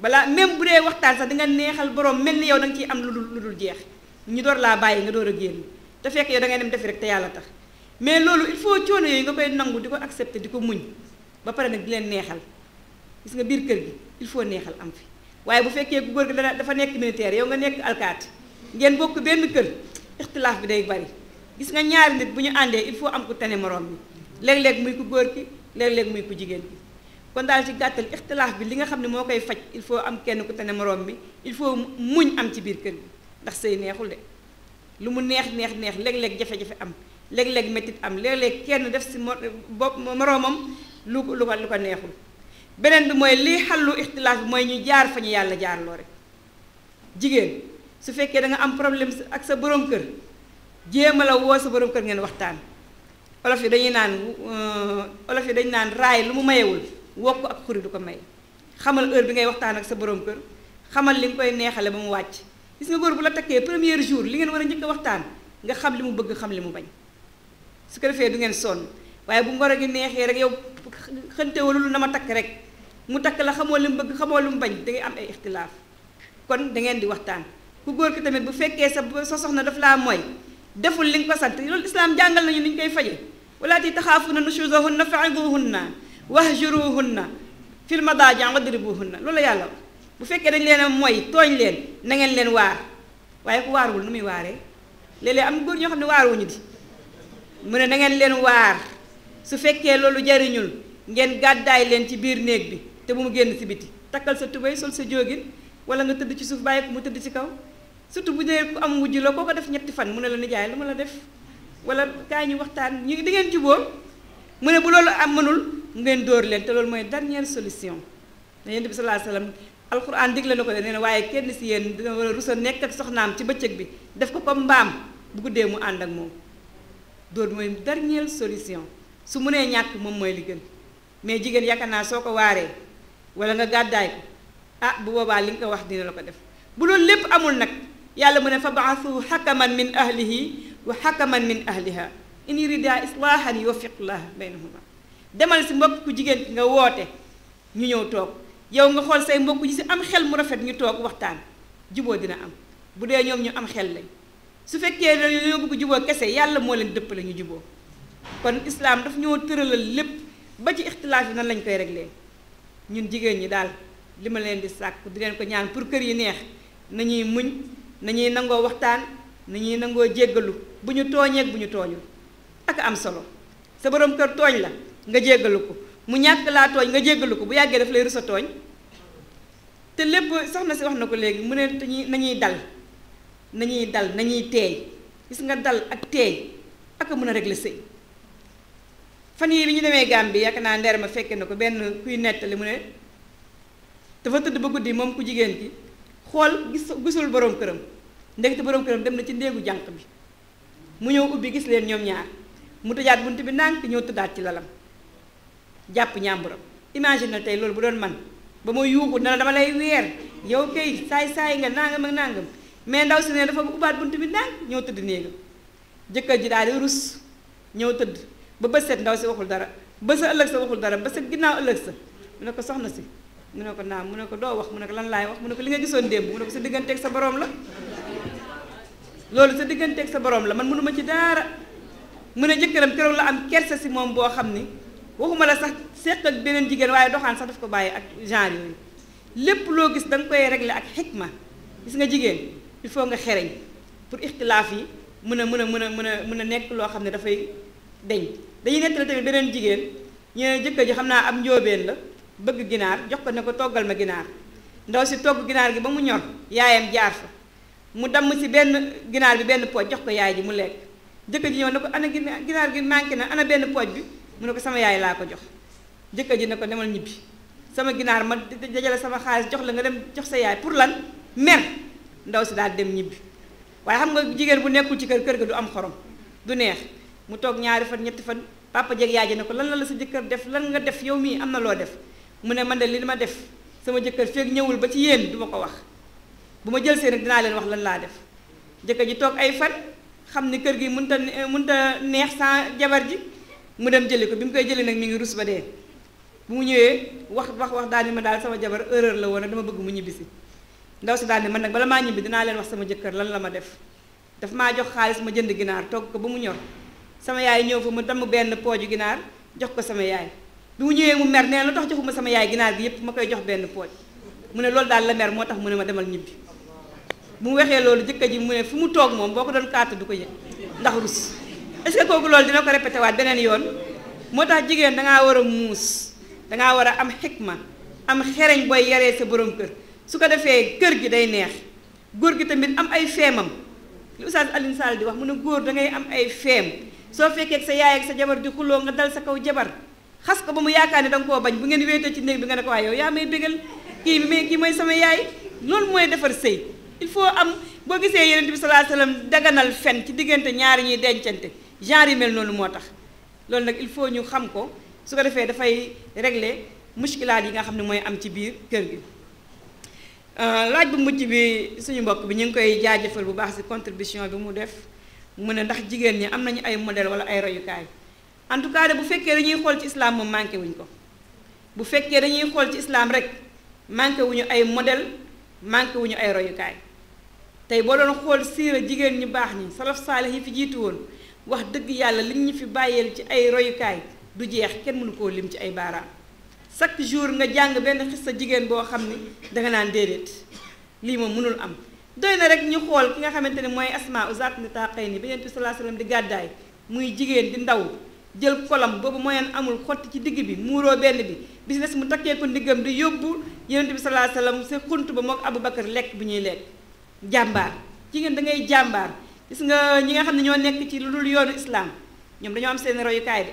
balaa même bu dee waxtaan sax di nga neexal borom mel ni yow da nga ciy am lu dul jeex ñu door laa bàyyi nga door a génn te fekk yow da ngay dem defi rek te yàlla tax mais loolu il faut coono yooyu nga koy nangu di ko accepter di ko muñ ba pare nag di leen neexal gis nga biir kër gi il faut neexal am fi waaye bu fekkee ku góor gi dafa nekk militaire yow nga nekk alkaati ngeen bokk benn kër ixtilaaf bi day bari gis nga ñaari nit bu ñu àndee il faut am ku tane moroom bi léeg-léeg muy ku góor ki léeg-léeg muy ku jigéen ki kon daal ci gàttal ixtilaaf bi li nga xam ne moo koy faj il faut am kenn ku tane moroom bi il faut muñ am ci biir kër gi ndax sëy neexul de lu mu neex léeg-léeg jafe-jafe am léeg-léeg métit am léeg-léeg kenn def si moroomam lu ko neexul beneen bi mooy liy xallu ixtilaaf bi mooy ñu jaar fa ñu yàlla jaarloo rek jigéen su fekkee da nga am problème ak sa borom kër jéema la woo sa borom kër ngeen waxtaan olof yi dañu naan raay lu mu mayewul wokk ak xuri du ko may xamal heure bi ngay waxtaan ak sa borom kër xamal li nga koy neexale ba mu wàcc gis nga góor bu la takkee premier jour li ngeen war a njëkk a waxtaan nga xam li mu bëgg xam li mu bañ su ko defee du ngeen sonn waaye bu ngoro gi neexee rek yow xëntewalul na ma takk rek mu takk la xamoo li mu bëgg xamoo li mu bañ da ngay am ay ixtilaaf kon da ngeen di waxtaan ku góor ki tamit bu fekkee sa soxna daf laa mooy deful li nga ko sant loolu islaam jàngal nañu ni ñu koy faje walaati taxaafuna nushuzahunna fa'iduhunna wahjuruhunna fil madaaji' wadribuhunna loolu la yàlla wax bu fekkee dañ leen a mooy tooñ leen na ngeen leen waar waaye ku waaruwul nu muy waaree léeg-léeg am góor ñoo xam ne waaruwuñu di mu ne na ngeen leen waar su fekkee loolu jariñul ngeen gàddaay leen ci biir néeg bi te bu mu génn si biti takkal sa tubéy sol sa jógin wala nga tëdd ci suuf bàyyi ko mu tëdd ci kaw surtout bu dee ku am wujj la koo ko def ñetti fan mu ne la nijaay lu ma la def wala kaay ñu waxtaan ñu di ngeen juboo mu ne bu loolu am mënul ngeen dóor leen te loolu mooy dernière solution da Yonent bi sallallahu alayhi wasallam alquran digle na ko de nee na waaye kenn si yéen dina war a rusa nekk ak soxnaam ci bëccëg bi def ko comme mbaam bu guddee mu ànd ak moom dóor mooy dernière solution su mënee ñàkk moom mooy li gën mais jigéen yaakaar naa soo ko waaree wala nga gàddaay ko ah bu boobaa li nga ko wax dina la ko def bu loolu lépp amul nag yàlla mu ne fa ba'athu hakaman min ahlihi wa hakaman min ahliha in yurida islahan yuwaffiqullah baynahuma demal si mbokk ku jigéen ki nga woote ñu ñëw toog yow nga xool say mbokk yi si am xel mu rafet ñu toog waxtaan juboo dina am bu dee ñoom ñu am xel lañ su fekkee dañoo bëgg juboo kese yàlla moo leen dëppale ñu juboo kon islaam daf ñoo tëralal lépp ba ci ixtilaaf yi nan lañ koy réglé ñun jigéen ñi daal li ma leen di sàkku di leen ko ñaan pour kër yi neex nañuy muñ nañuy nangoo waxtaan nañuy nangoo jéggalu bu ñu tooñeek bu ñu tooñul ak am solo sa borom kër tooñ la nga jéggalu ko mu ñàkk laa tooñ nga jéggalu ko bu yàggee daf lay rus a tooñ te lépp soxna si wax na ko léegi mu ne nañuy dal nañuy teey gis nga dal ak teey ak a mën a régler sëy fan yii bi ñu demee Gàmbi yaakaar naa ndeer ma fekke na ko benn kuy nettali mu ne dafa tëdd ba guddi moom ku jigéen ki xool gisul borom këram ndekete borom këram dem na ci ndéegu jànq bi mu ñëw ubbi gis leen ñoom ñaar mu tëjaat bunt bi ndànk ñëw tëddaat ci lalam jàpp ñàmburam imagine na tey loolu bu doon man ba ma yuuxu ne la dama lay weer yow kay saay nga nangam ak nangam mais ndaw si ne dafa ubbaat bunt bi ndànk ñëw tëdd néegam jëkkër ji daal di rus ñëw tëdd ba bët set ndaw si waxul dara ba sa ëllëg sa waxul dara ba sa ginnaaw ëllëg sa mu ne ko soxna si mu ne ko naam mu ne ko doo wax mu ne ko lan laay wax mu ne ko li nga gisoon démb mu ne ko sa digganteeg sa borom la loolu sa digganteeg sa borom la man mënuma ci dara mu ne jëkkëram keroog la am kersa si moom boo xam ni waxuma la sax seq ak beneen jigéen waaye doxaan sax daf ko bàyyi ak genre yooyu lépp loo gis da nga koy régler ak xikma gis nga jigéen il faut nga xereñ pour ixtilaaf yi mën a nekk loo xam ne dafay deñ dañuy nettali tamit beneen jigéen ñu ne jëkkër ji xam naa am njóobeen la bëgg ginaar jox ko ne ko toggal ma ginaar ndaw si togg ginaar gi ba mu ñor yaayam jaar fa mu damm si benn ginaar bi benn pooj jox ko yaay ji mu lekk jëkkër ji ñëw ne ko ana ginaar gi manqué na ana benn pooj bi mu ne ko sama yaay laa ko jox jëkkër ji ne ko demal ñibbi sama ginaar ma dajale sama xaalis jox la nga dem jox sa yaay pour lan mer ndaw si daal dem ñibbi waaye xam nga jigéen bu nekkul ci kër ga du am xorom du neex mu toog ñaari fan ñetti fan papa jeeg yaay ji ne ko lan la sa jëkkër def lan nga def yow mii am na loo def mu ne man de li ma def sama jëkkër feeg ñëwul ba ci yéen du ma ko wax bu ma jël see nag dinaa leen wax lan laa def jëkkër ji toog ay fan xam ni kër gi mënta neex sans jabar ji mu dem jëli ko bi mu koy jëli nag mi ngi rus ba dee bu mu ñëwee wax daal ni ma daal sama jabar erreur la woon nag dama bëgg mu ñibbisi ndaw si daal ni man nag bala maa ñibbi dinaa leen wax sama jëkkër lan la ma def daf maa jox xaalis ma jënd ginaar togg ko ba mu ñor sama yaay ñëw fa mu damm benn pooju ginaar jox ko sama yaay bi mu ñëwee mu mer nee na lu tax joxuma sama yaay ginaar gi yépp ma koy jox benn pooj mu ne loolu daal la mer moo tax mu ne ma demal ñibbi bu mu waxee loolu jëkkër ji mu ne fu mu toog moom boo ko doon kaata du ko yëg ndax rus est-ce que kooku loolu dina ko répété waat beneen yoon moo tax jigéen dangaa war a muus dangaa war a am xikma am xereñ booy yaree sa borom kër su ko defee kër gi day neex góor gi tamit am ay feemam li Oustaz Alioune Sall di wax mu ne góor dangay am ay feem soo fekkee ak sa yaay ak sa jabar di xuloo nga dal sa kaw jabar xas ko ba mu yaakaar ne danga koo bañ bu ngeen wéetee ci néeg bi nga ne ko waaye yow yaa may bégal kii mooy sama yaay loolu mooy defar sëy il faut am boo gisee Yonent bi sallallahu alayhi wasallam daganal fen ci diggante ñaari ñuy dencante genre yu mel noonu moo tax loolu nag il faut ñu xam ko su ko defee dafay régler muskilaat yi nga xam ne mooy am ci biir kër gi laaj bu mujj bi suñu mbokk bi ñu ngi koy jaajëfal bu baax ci contribution bi mu def mu ne ndax jigéen ñi am nañu ay modèle wala ay royukaay en tout cas de bu fekkee dañuy xool ci islam moom manqué wuñ ko bu fekkee dañuy xool ci islam rek manqué wuñu ay modèle manqué wuñu ay royukaay tey boo doon xool siira jigéen ñu baax ñi salaf saalih yi fi jiitu woon wax dëgg yàlla liñ ñu fi bàyyeel ci ay royukaay du jeex kenn mënu koo lim ci ay baaraam chaque jour nga jàng benn xis sa jigéen boo xam ni danga naan déedéet lii moom mënul am doy na rek ñu xool ki nga xamante ne mooy Asmaa zaat nitaqayni bi Yonent bi sallallahu alayhi wasallam di gàddaay muy jigéen di ndaw jël kolam boobu mooyeen amul xotti ci digg bi muuroo benn bi bis des mu takkee ko ndiggam di yóbbu Yonent bi sallallahu alayhi wasallam sa xunt ba mook Abubakar lekk bi ñuy lekk jàmbaar jigéen da ngay jàmbaar gis nga ñi nga xam ne ñoo nekk ci lu dul yoonu islam ñoom dañoo am seen royukaay de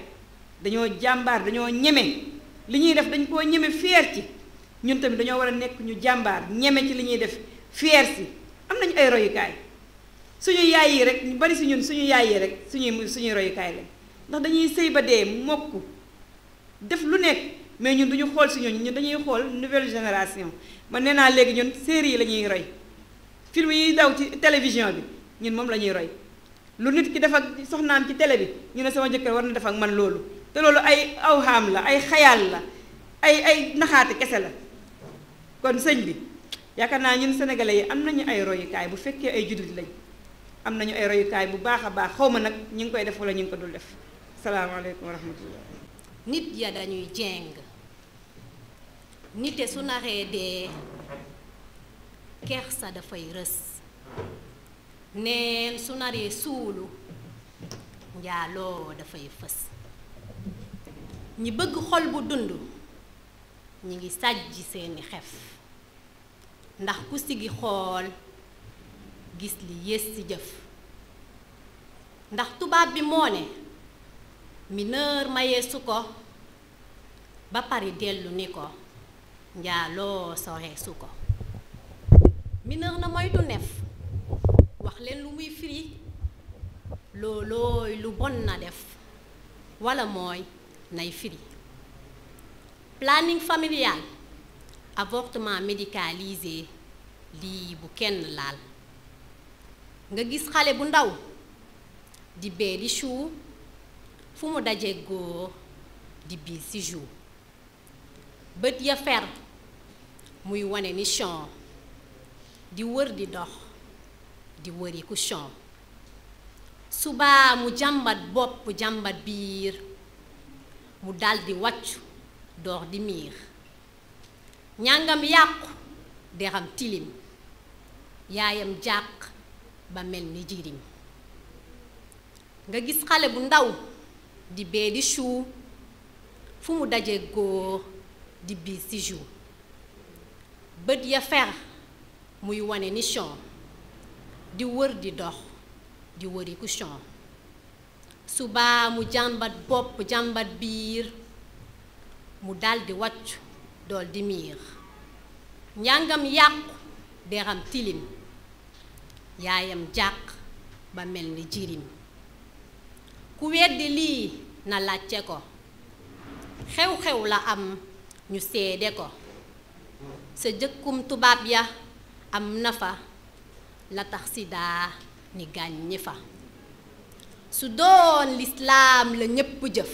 dañoo jàmbaar dañoo ñeme li ñuy def dañ koo ñeme fier ci ñun tamit dañoo war a nekk ñu jàmbaar ñeme ci li ñuy def fier si am nañu ay royukaay suñu yaay yi rek ñu bari si ñun suñu yaay yi rek suñuy royukaay lañ ndax dañuy sëy ba dee mokk def lu nekk mais ñun duñu xool si ñun dañuy xool nouvelle génération man nee naa léegi ñun série yi la ñuy roy film yi daw ci télévision bi ñun moom la ñuy roy lu nit ki def ak soxnaam ci télé bi ñu ne sama jëkkër war na def ak man loolu te loolu ay awhaam la ay xayaal la ay naxaate kese la kon sëñ bi yaakaar naa ñun sénégalais yi am nañu ay royukaay bu fekkee ay jullit lañ am nañu ay royukaay bu baax a baax xaw ma nag ñu ngi koy def wala ñu ngi ko dul def salaamaaleykum wa rahmatullah. nit ya dañuy jeng nite su naree dee kersa dafay rës neen su naree suulu njaaloo dafay fës ñi bëgg xol bu dund ñi ngi sàjji seeni xef ndax ku sigi xool gis li yées ci jëf ndax tubaab bi moo ne mineur mayee su ko ba pare dellu ni ko njaaloo soree su ko mineur na moytu nef wax leen lu muy firi loolooy lu bon na def walla mooy nay firi planning familial avortement médicalisé lii bu kenn laal nga gis xale bu ndaw di bee di chou fu mu daje góor di bii ci jour bët ya fer muy wane ni chon di wër di dox di wëri ku chon subaa mu jàmbat bopp jàmbat biir mu daldi wàccu door di miir ñàngam yàqu deram tilim yaayam jàq ba mel ni jirim nga gis xale bu ndaw di bee di chou fu mu daje góor di bii ci jour bët ya fer muy wane ni chon di wër di dox di wëri ku chon subaa mu jàmbat bopp jàmbat biir mu daldi wàccu dool di miir njàngam yàqu deram tilim yaayam jàq ba mel ni jirim ku weddi lii na laajte ko xew-xew la am ñu seede ko sa jëkkum tubaab ya am na fa la tax sida ni gàññi fa su doon lislaam la ñépp jëf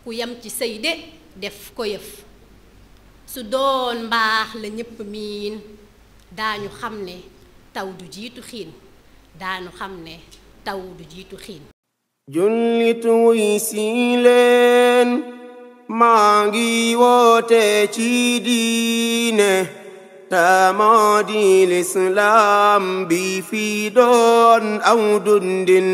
ku yam ci sëy de def ko yëf su doon mbaax la ñépp miin daañu xam ne taw du jiitu xiin daanu xam ne taw du jiitu xiin jullit wuy si leen maa ngi woote ci diine ta moo di lislaam bi fi doon aw dundin